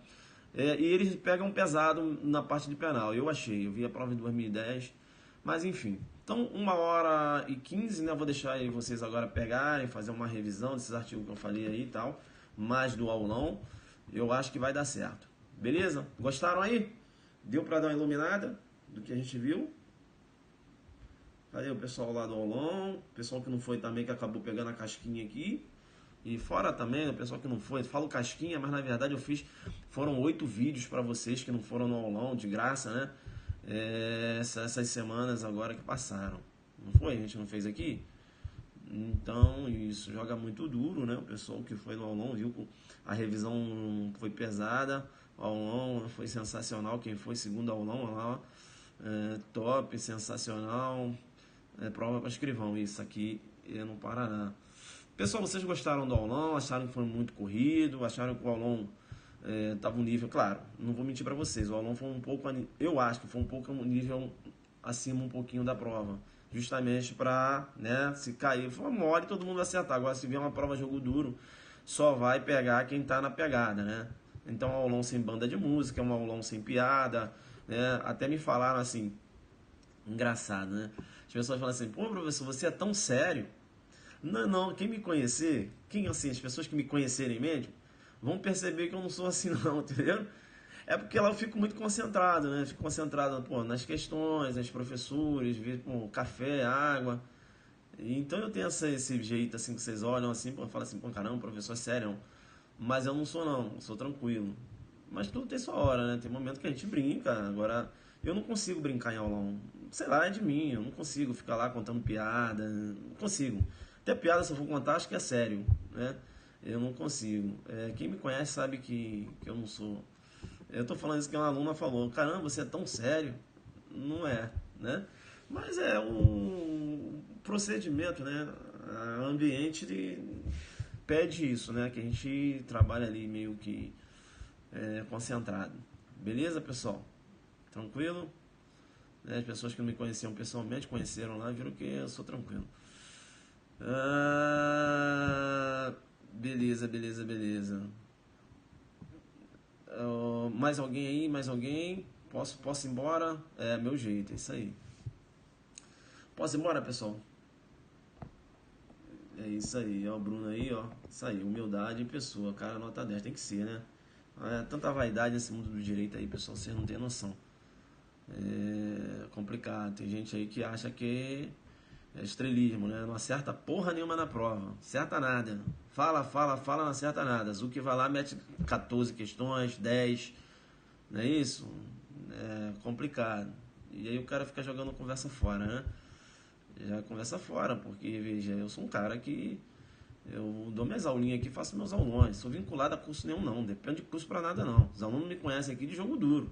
[SPEAKER 1] E eles pegam pesado na parte de penal. Eu vi a prova em 2010, mas enfim. Então, 1h15, né? Vou deixar aí vocês agora pegarem, fazer uma revisão desses artigos que eu falei aí e tal, mais do aulão. Eu acho que vai dar certo. Beleza? Gostaram aí? Deu para dar uma iluminada do que a gente viu? Cadê o pessoal lá do aulão? O pessoal que não foi também, que acabou pegando a casquinha aqui. E fora também, o pessoal que não foi, falo casquinha, mas na verdade foram 8 vídeos para vocês que não foram no aulão, de graça, né? Essas semanas agora que passaram. Não foi? A gente não fez aqui? Então, isso, joga muito duro, né? O pessoal que foi no aulão viu que a revisão foi pesada, o aulão foi sensacional, quem foi segundo aulão lá, top, sensacional, prova para escrivão, isso aqui no Paraná. Pessoal, vocês gostaram do aulão? Acharam que foi muito corrido? Acharam que o aulão estava um nível... Claro, não vou mentir para vocês, o aulão foi um pouco... Eu acho que foi um pouco um nível acima um pouquinho da prova. Justamente para, né, se cair, foi uma hora e todo mundo vai acertar. Agora, se vier uma prova jogo duro, só vai pegar quem está na pegada, né? Então, um aulão sem banda de música, um aulão sem piada, né? Até me falaram assim, engraçado, né? As pessoas falam assim, pô, professor, você é tão sério. Não, quem me conhecer, as pessoas que me conhecerem mesmo, vão perceber que eu não sou assim não, entendeu? É porque lá eu fico muito concentrado, né? Fico concentrado, pô, nas questões, nos professores, café, água. Então eu tenho esse jeito assim que vocês olham assim, pô, falam assim, pô, caramba, professor é sério. Mas eu não sou não, eu sou tranquilo. Mas tudo tem sua hora, né? Tem momento que a gente brinca. Agora, eu não consigo brincar em aulão. Sei lá, é de mim, eu não consigo ficar lá contando piada, não consigo. Até piada, se eu for contar, acho que é sério, né? Eu não consigo. Quem me conhece sabe que eu não sou. Eu tô falando isso que uma aluna falou, caramba, você é tão sério. Não é, né? Mas é um procedimento, né? O ambiente pede isso, né? Que a gente trabalha ali meio que concentrado. Beleza, pessoal? Tranquilo? As pessoas que não me conheciam pessoalmente conheceram lá, viram que eu sou tranquilo. Beleza. Mais alguém aí? Mais alguém? Posso ir embora? É meu jeito, é isso aí. Posso ir embora, pessoal? É isso aí, ó, o Bruno aí, ó. Isso aí, humildade em pessoa, cara, nota 10, tem que ser, né? Tanta vaidade nesse mundo do direito aí, pessoal, vocês não tem noção. É complicado, tem gente aí que acha que é estrelismo, né? Não acerta porra nenhuma na prova, acerta nada. Fala, não acerta nada. Zuki vai lá, mete 14 questões, 10, não é isso? É complicado. E aí o cara fica jogando conversa fora, né? Já conversa fora, porque, veja, eu sou um cara que eu dou minhas aulinhas aqui, faço meus aulões, sou vinculado a curso nenhum não, depende de curso pra nada não. Os alunos me conhecem aqui de jogo duro.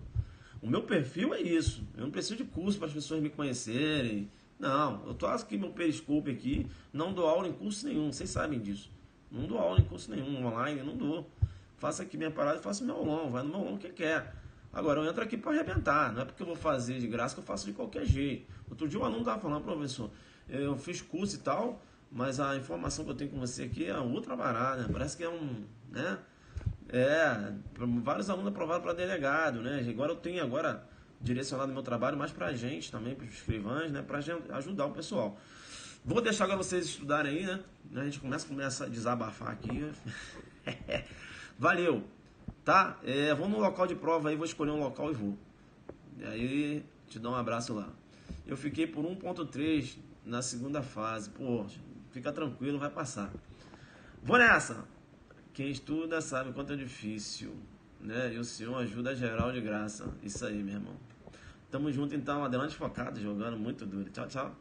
[SPEAKER 1] O meu perfil é isso, eu não preciso de curso para as pessoas me conhecerem. Não, eu tô aqui meu periscope aqui, não dou aula em curso nenhum, vocês sabem disso. Não dou aula em curso nenhum, online, não dou. Faço aqui minha parada e faço meu aulão, vai no meu aulão que quer. Agora, eu entro aqui para arrebentar, não é porque eu vou fazer de graça que eu faço de qualquer jeito. Outro dia um aluno estava falando, professor, eu fiz curso e tal, mas a informação que eu tenho com você aqui é outra barata, né? Parece que é um, né? Vários alunos aprovaram para delegado, né? Agora eu tenho direcionado meu trabalho mais para a gente também, para os escrivães, né? Para ajudar o pessoal. Vou deixar agora vocês estudarem aí, né? A gente começa a desabafar aqui. Valeu, tá? Vou no local de prova aí, vou escolher um local e vou. E aí, te dou um abraço lá. Eu fiquei por 1.3 na segunda fase. Pô, fica tranquilo, vai passar. Vou nessa! Quem estuda sabe o quanto é difícil, né? E o Senhor ajuda geral de graça. Isso aí, meu irmão. Tamo junto então, adelante focado, jogando muito duro. Tchau, tchau.